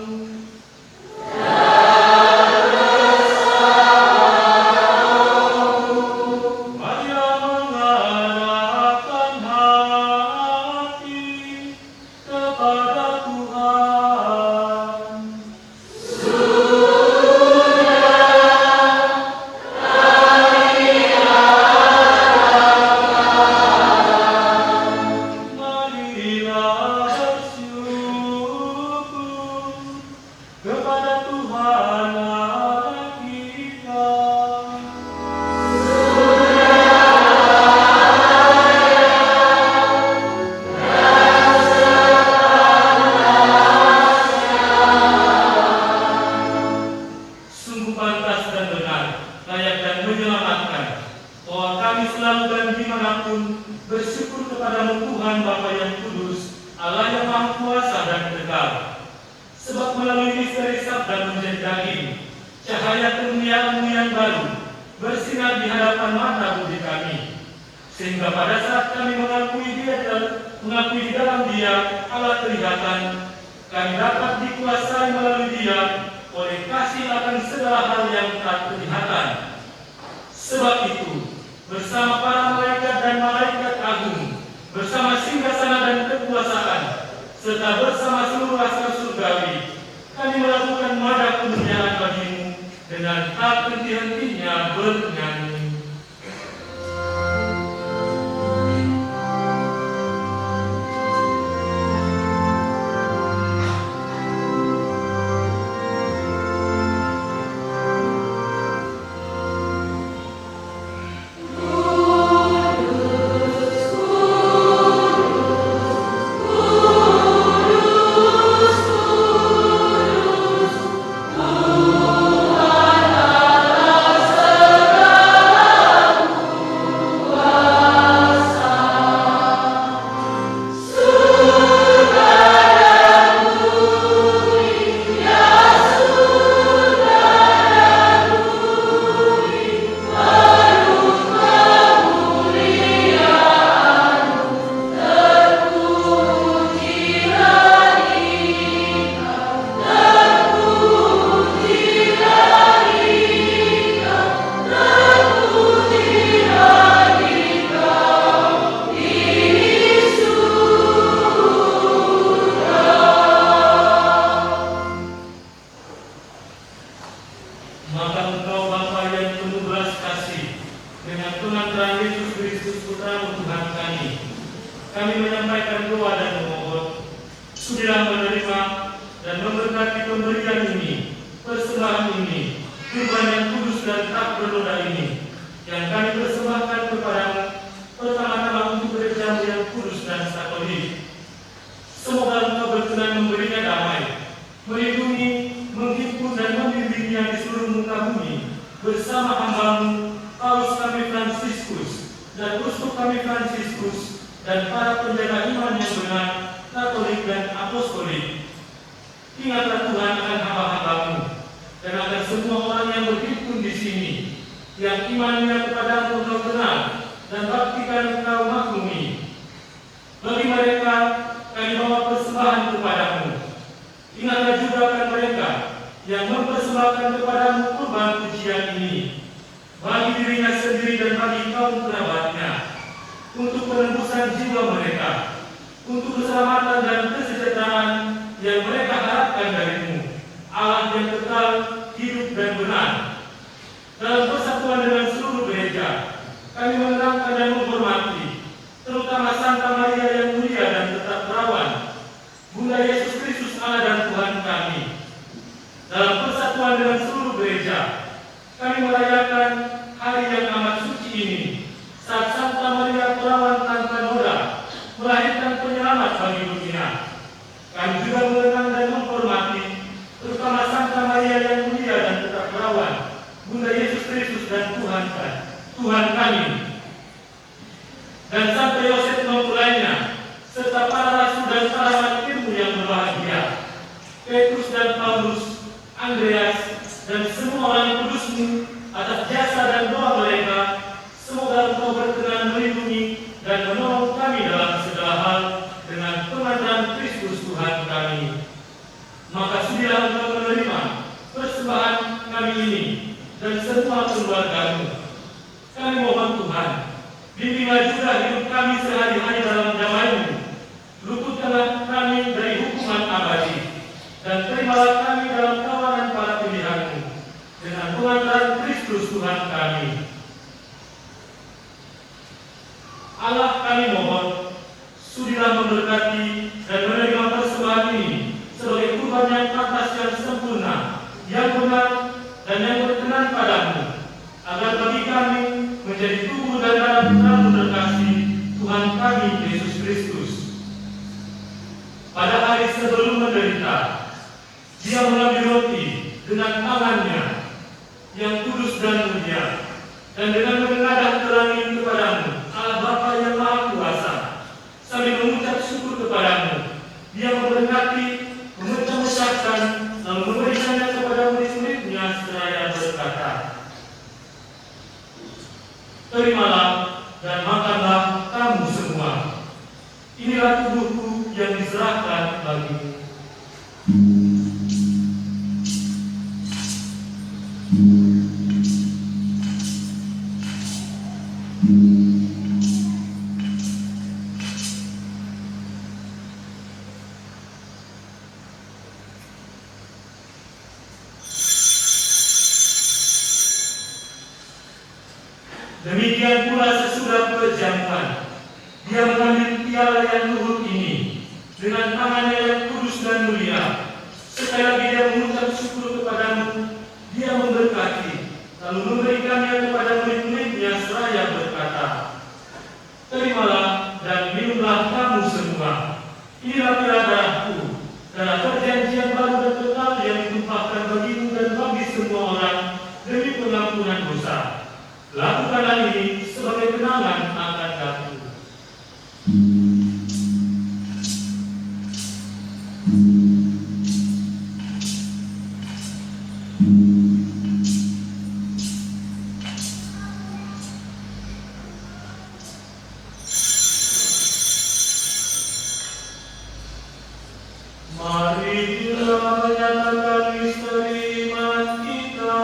Sehingga pada saat kami mengakui di dalam Dia Allah kelihatan, kami dapat dikuasai melalui Dia oleh kasih akan segala hal yang tak kelihatan. Sebab itu, bersama para malaikat dan malaikat agung, bersama singgasana dan kekuasaan, serta bersama seluruh rasul surgawi, kami melakukan madah kemuliaan bagi-Mu dengan tak henti-hentinya bernyanyi. Petrus dan Paulus, Andreas, dan semua orang kudus-Mu atas jasa Tuhan kami. Allah kami mohon, sudilah memberkati dan menerima persembahan ini sebagai kurban yang pantas, yang sempurna, yang benar, dan yang berkenan padamu, agar bagi kami menjadi tubuh dan darah Putra-Mu terkasih, Tuhan kami Yesus Kristus. Pada hari sebelum menderita, Dia mengambil roti dengan tangannya yang kudus dan mulia, dan dengan menengadah terangin kepadamu, Allah Bapa yang Maha Kuasa, sambil mengucap syukur kepadamu, Dia memberkati, memecah-mecahkan, lalu memberikannya kepada murid-muridnya seraya berkata, "Terimalah dan makanlah kamu semua. Inilah tubuhku yang diserahkan bagimu." Demikian pula sesudah perjamuan, Dia mengambil piala yang luhur ini dengan tangannya yang kudus dan mulia. Sekali lagi Dia mengucap syukur kepadamu, Dia memberkati, lalu memberikannya kepada murid-muridnya seraya berkata, "Terimalah dan minumlah kamu semua. Inilah piala darahku, darah perjanjian baru dan kekal yang ditumpahkan bagimu dan bagi semua orang demi pengampunan dosa. Lakukanlah ini sebagai kenangan akan aku." Mari kita menyatakan misteri iman kita.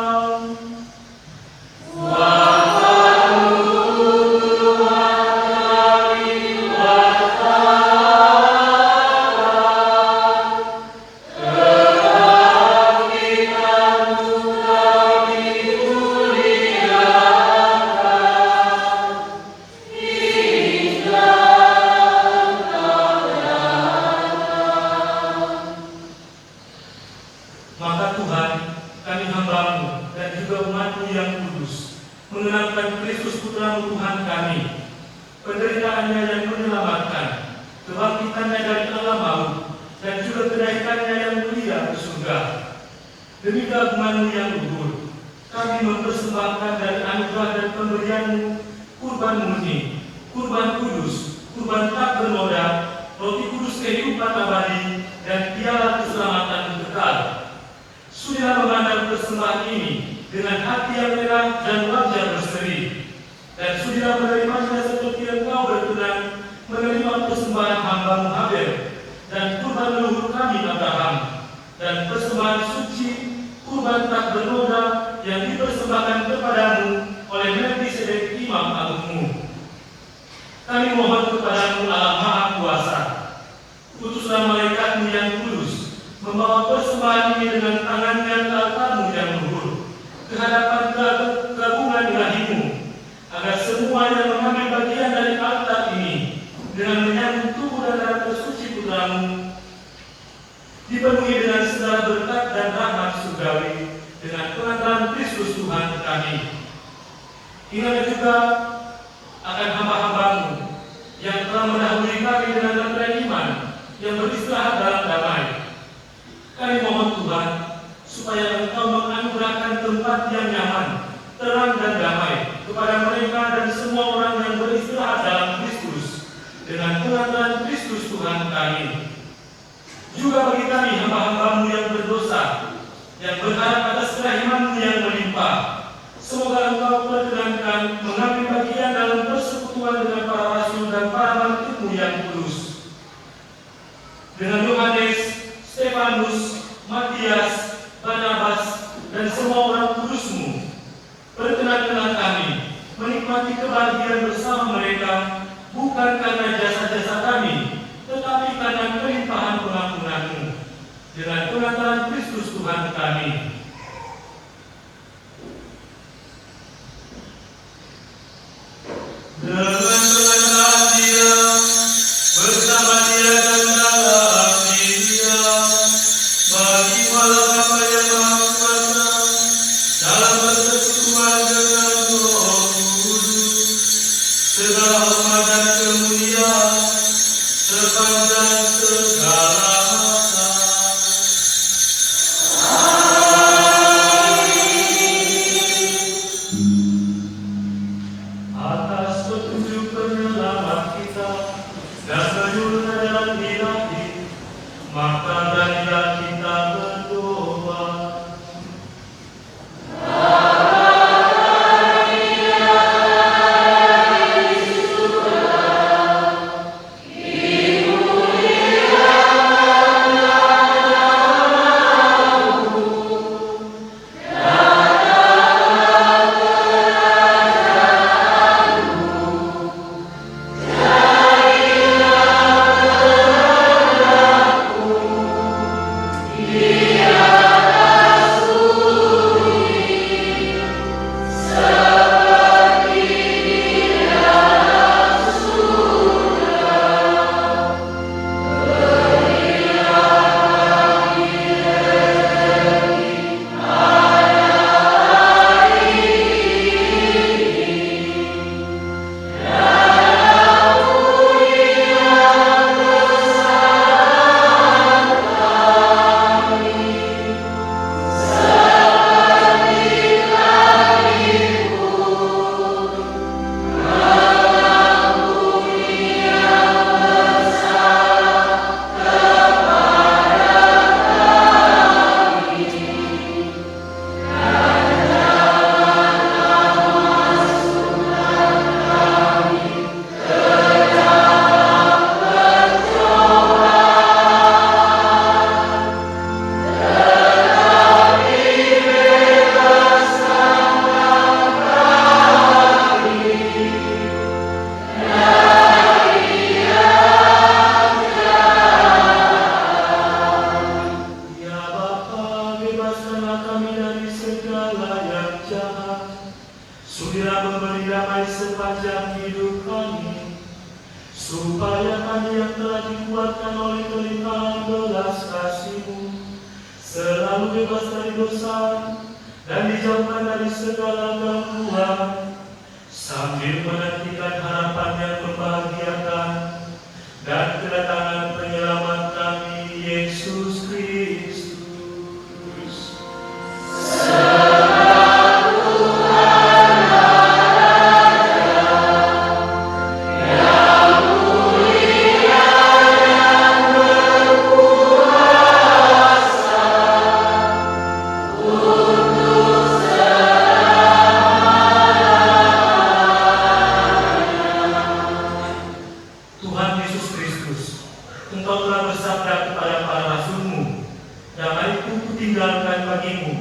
Maka Tuhan, kami hamba-Mu dan juga umat-Mu yang kudus, mengenalkan Kristus Putra-Mu Tuhan kami, penderitaannya yang menyelamatkan, kebangkitannya dari alam maut, dan juga kenaikannya yang mulia ke surga. Demi keagungan-Mu yang luhur, kami mempersembahkan dari anugerah dan pemberian-Mu kurban murni, kurban kudus, kurban tak bernoda, roti kudus kehidupan abadi, dan piala keselamatan kekal. Sudah memandang persembahan ini dengan hati yang merah dan wajah berseri, dan sudah menerimanya seperti Engkau berkenan menerima persembahan hamba-Mu Habel dan kurban leluhur kami Abraham, dan persembahan suci kurban tak bernoda yang dipersembahkan kepadamu oleh Melkisedek Imam Agungmu. Kami mohon kepadamu Allah Maha Kuasa, utuslah malaikat-Mu yang kudus membawa persembahan ini dengan tangannya ke altar-Mu yang luhur, ke hadapan gabungan ilahi-Mu, agar semua yang mengambil bagian dari altar ini dengan menyambut tubuh dan darah tersuci Putra-Mu dipenuhi dengan segala berkat dan rahmat surgawi dengan pengantaran Kristus Tuhan kami. Ingatlah juga akan hamba-hamba-Mu yang telah mendahului kami dengan lentera iman yang beristirahat dalam damai. Kami mohon Tuhan, supaya Engkau menganugerahkan tempat yang nyaman, terang dan damai kepada mereka dan semua orang yang beristirahat dalam Kristus dengan pengantaran Kristus Tuhan kami. Juga bagi kami hamba-hamba-Mu yang berdosa, yang berharap atas kerahiman-Mu yang melimpah, semoga Engkau perkenankan mengambil bagian dalam persekutuan dengan para rasul dan para mantu-Mu yang kudus, dengan Yohanes, Stefanus, Matias, Barnabas, dan semua orang kudus-Mu. Perkenankanlah kami menikmati kebahagiaan bersama mereka, bukan karena jasa-jasa kami, tetapi karena kelimpahan pengampunan-Mu, dengan pengantaran Kristus Tuhan kami. rahmat dan kemuliaan sepanjang segala masa. Atas petunjuk penyelamat kita dan penyuluhan jalan ilahi, maka marilah kita berdoa. Sudilah memberi damai sepanjang hidup kami, supaya kami yang telah dikuatkan oleh kelimpahan belas kasih-Mu selalu bebas dari dosa dan dijauhkan dari segala gangguan, sambil menantikan harapan yang membahagiakan dan kedatangan penyelamat kami, Yesus Kristus. Engkau telah bersabda kepada para rasul-Mu, damai-Ku kutinggalkan bagimu,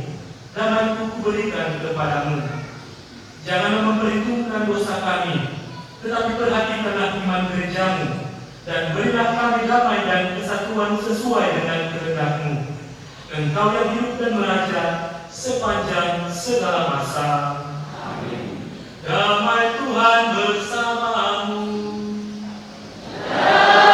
damai-Ku kuberikan kepadamu. Janganlah memperhitungkan dosa kami, tetapi perhatikanlah iman gereja-Mu, dan berilah kami damai dan kesatuan sesuai dengan kehendak-Mu. Engkau yang hidup dan meraja sepanjang segala masa. Amin. Damai Tuhan bersamamu. Amin.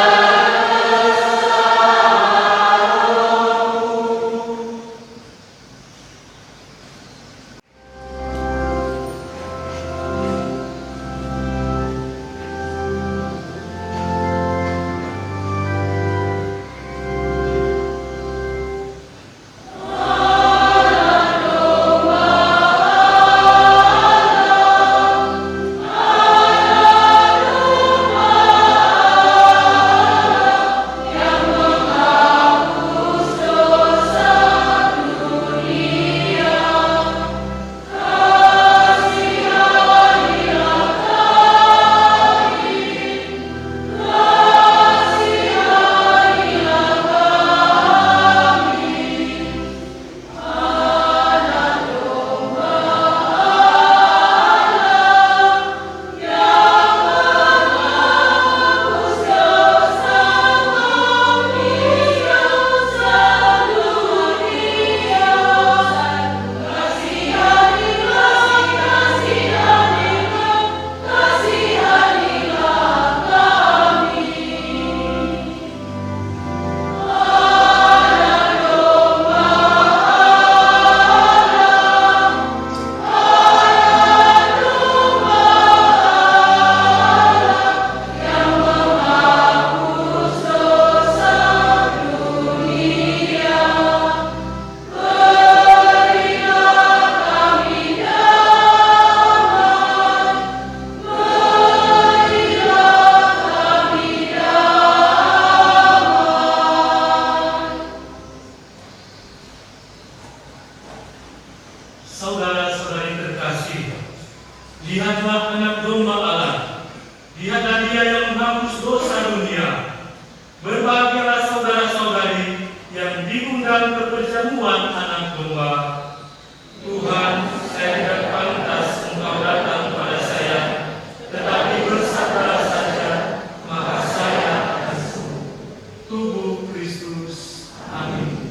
dosa dunia. Berbahagialah saudara-saudari yang diundang ke perjamuan anak domba. Tuhan, saya tidak pantas Engkau datang pada saya, tetapi bersabdalah saja, maka saya akan sembuh. Tubuh Kristus. Amin.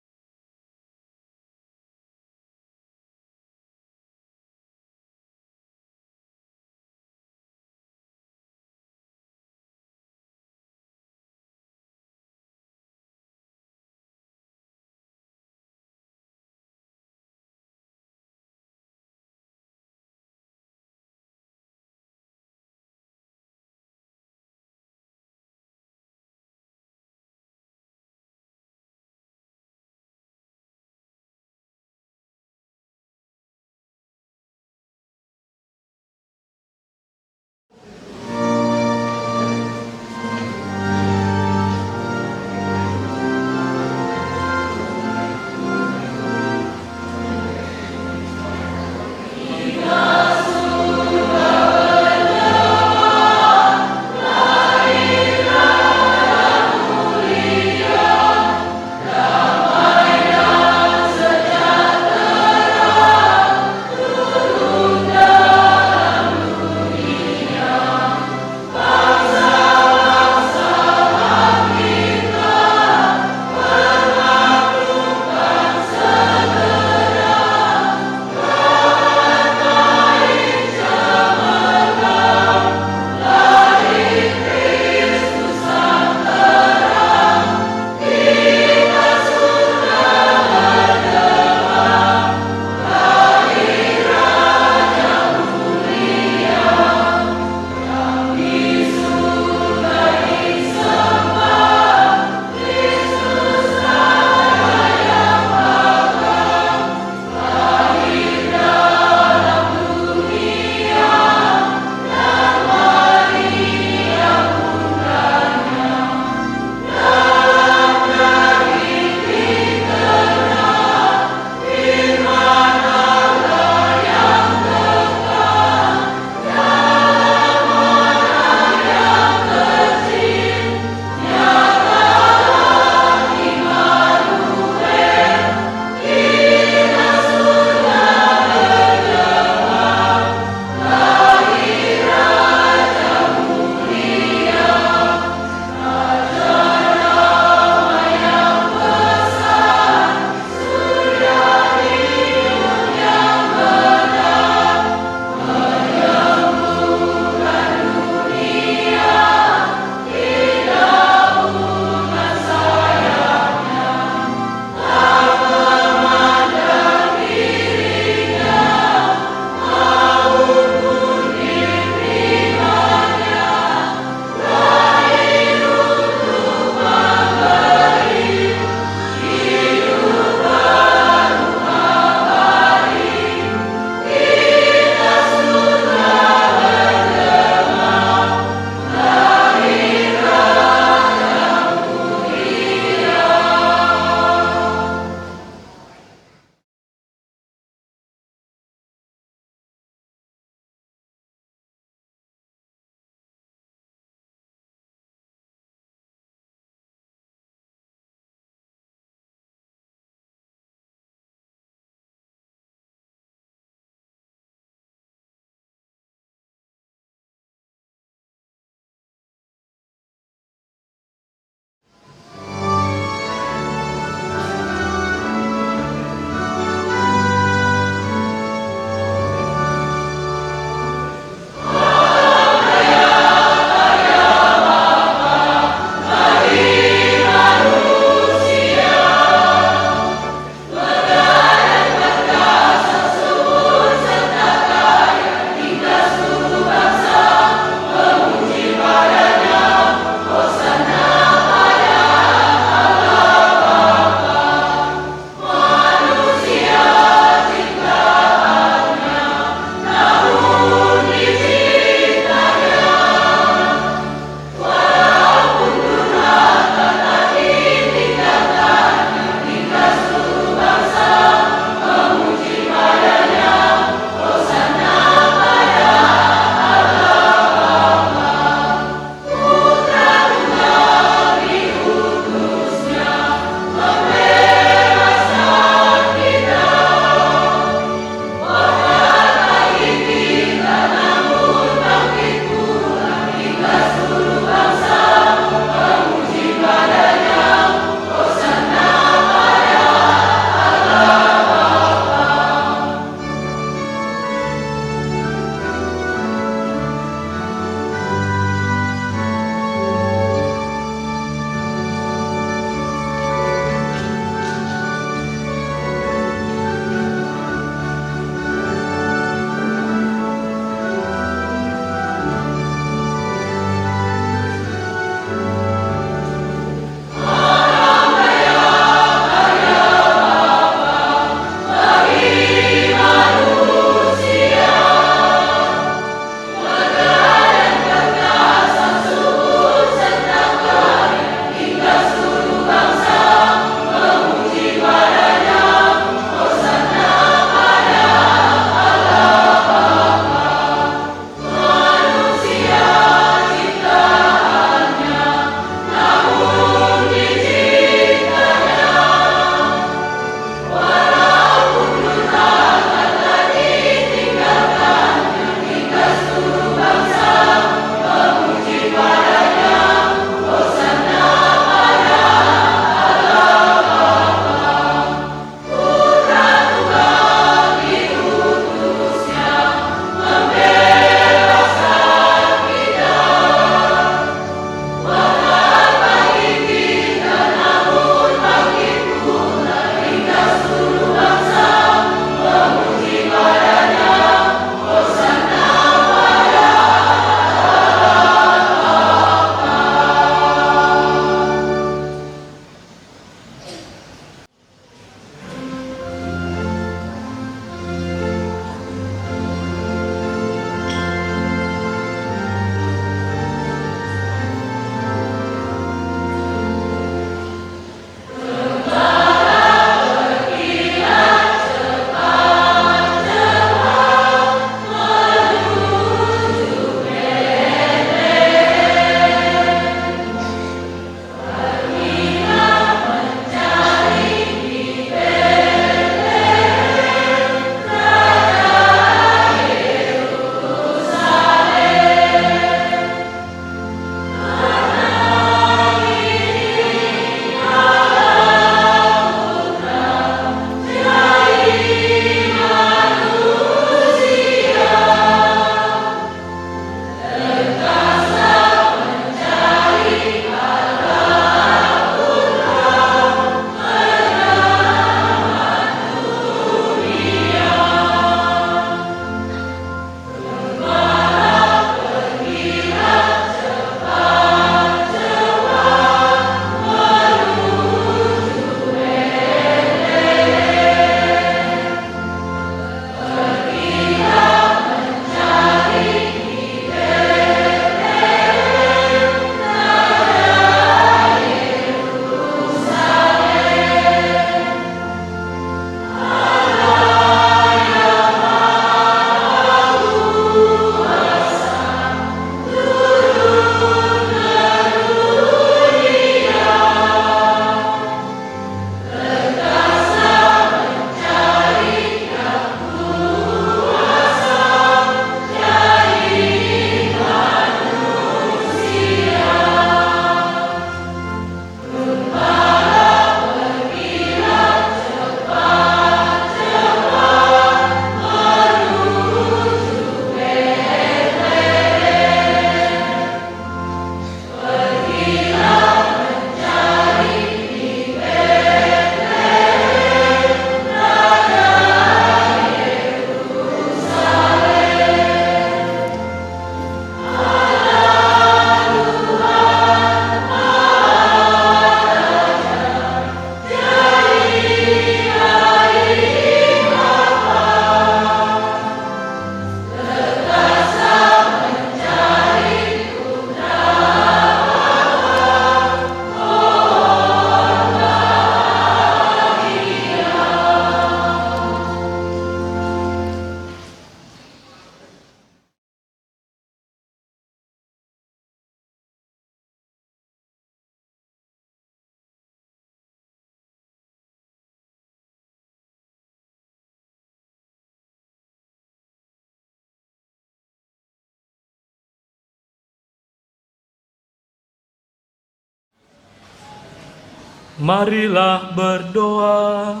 Marilah berdoa.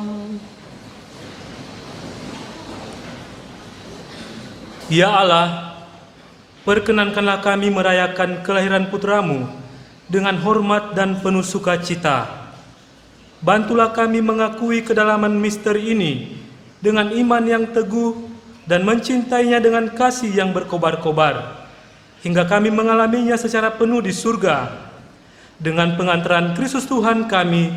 Ya Allah, perkenankanlah kami merayakan kelahiran putra-Mu dengan hormat dan penuh sukacita. Bantulah kami mengakui kedalaman misteri ini dengan iman yang teguh dan mencintainya dengan kasih yang berkobar-kobar, hingga kami mengalaminya secara penuh di surga. Dengan pengantaran Kristus Tuhan kami,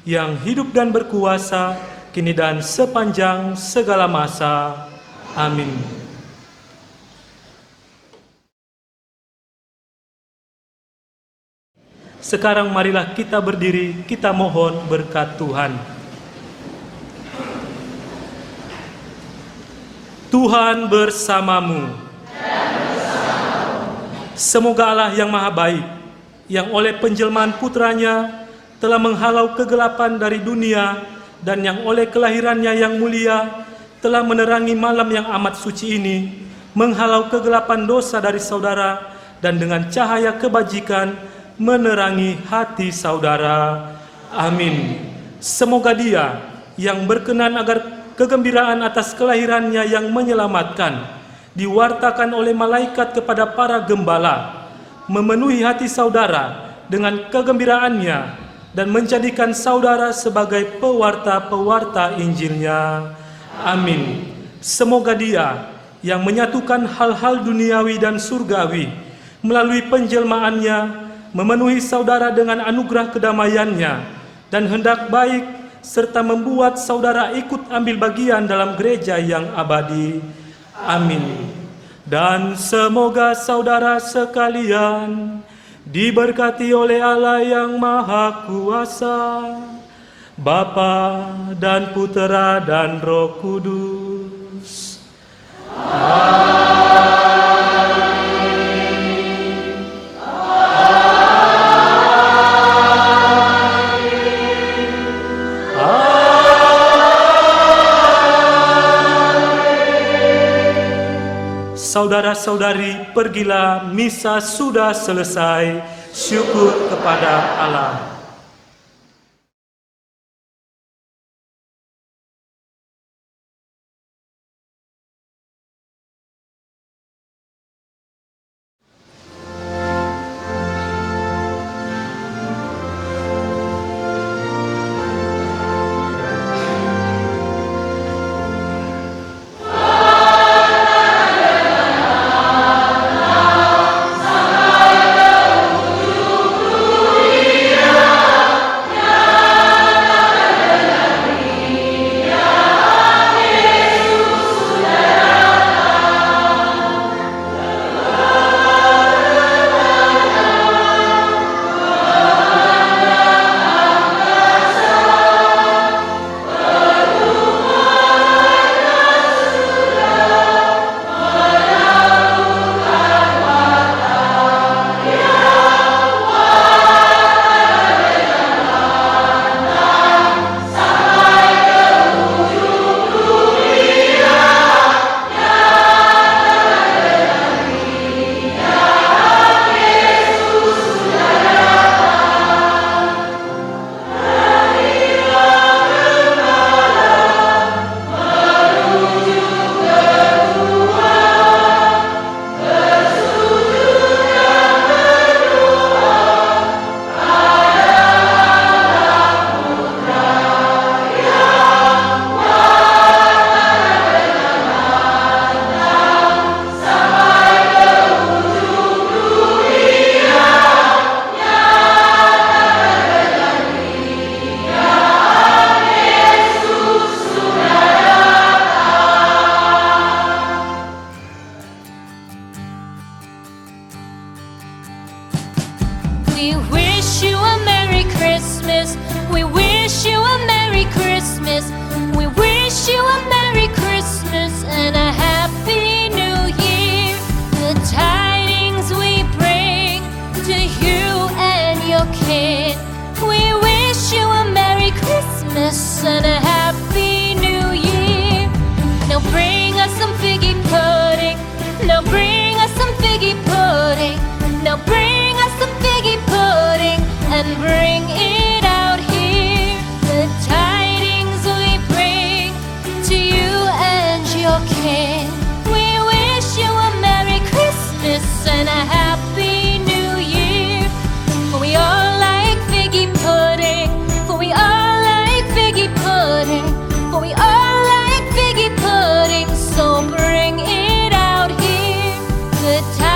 yang hidup dan berkuasa, kini dan sepanjang segala masa. Amin. Sekarang marilah kita berdiri, kita mohon berkat Tuhan. Tuhan bersamamu. Semoga Allah yang Maha Baik, yang oleh penjelmaan putranya telah menghalau kegelapan dari dunia dan yang oleh kelahirannya yang mulia telah menerangi malam yang amat suci ini, menghalau kegelapan dosa dari saudara dan dengan cahaya kebajikan menerangi hati saudara. Amin. Semoga Dia yang berkenan agar kegembiraan atas kelahirannya yang menyelamatkan diwartakan oleh malaikat kepada para gembala, memenuhi hati saudara dengan kegembiraannya dan menjadikan saudara sebagai pewarta-pewarta Injilnya. Amin. Semoga Dia yang menyatukan hal-hal duniawi dan surgawi melalui penjelmaannya memenuhi saudara dengan anugerah kedamaiannya dan hendak baik serta membuat saudara ikut ambil bagian dalam gereja yang abadi. Amin. Dan semoga saudara sekalian diberkati oleh Allah yang Maha Kuasa, Bapa dan Putera dan Roh Kudus. Saudara-saudari, pergilah, misa sudah selesai. Syukur kepada Allah. We wish you a Merry Christmas. We wish you a Merry Christmas. We wish you a Merry Christmas and a Happy New Year. The tidings we bring to you and your kin. We wish you a Merry Christmas and a Happy New Year. Now bring us some figgy pudding. Now bring us some figgy pudding. Now bring us some figgy pudding and bring it out here. and a happy new year. For we all like figgy pudding, for we all like figgy pudding, for we all like figgy pudding, so bring it out here. Good times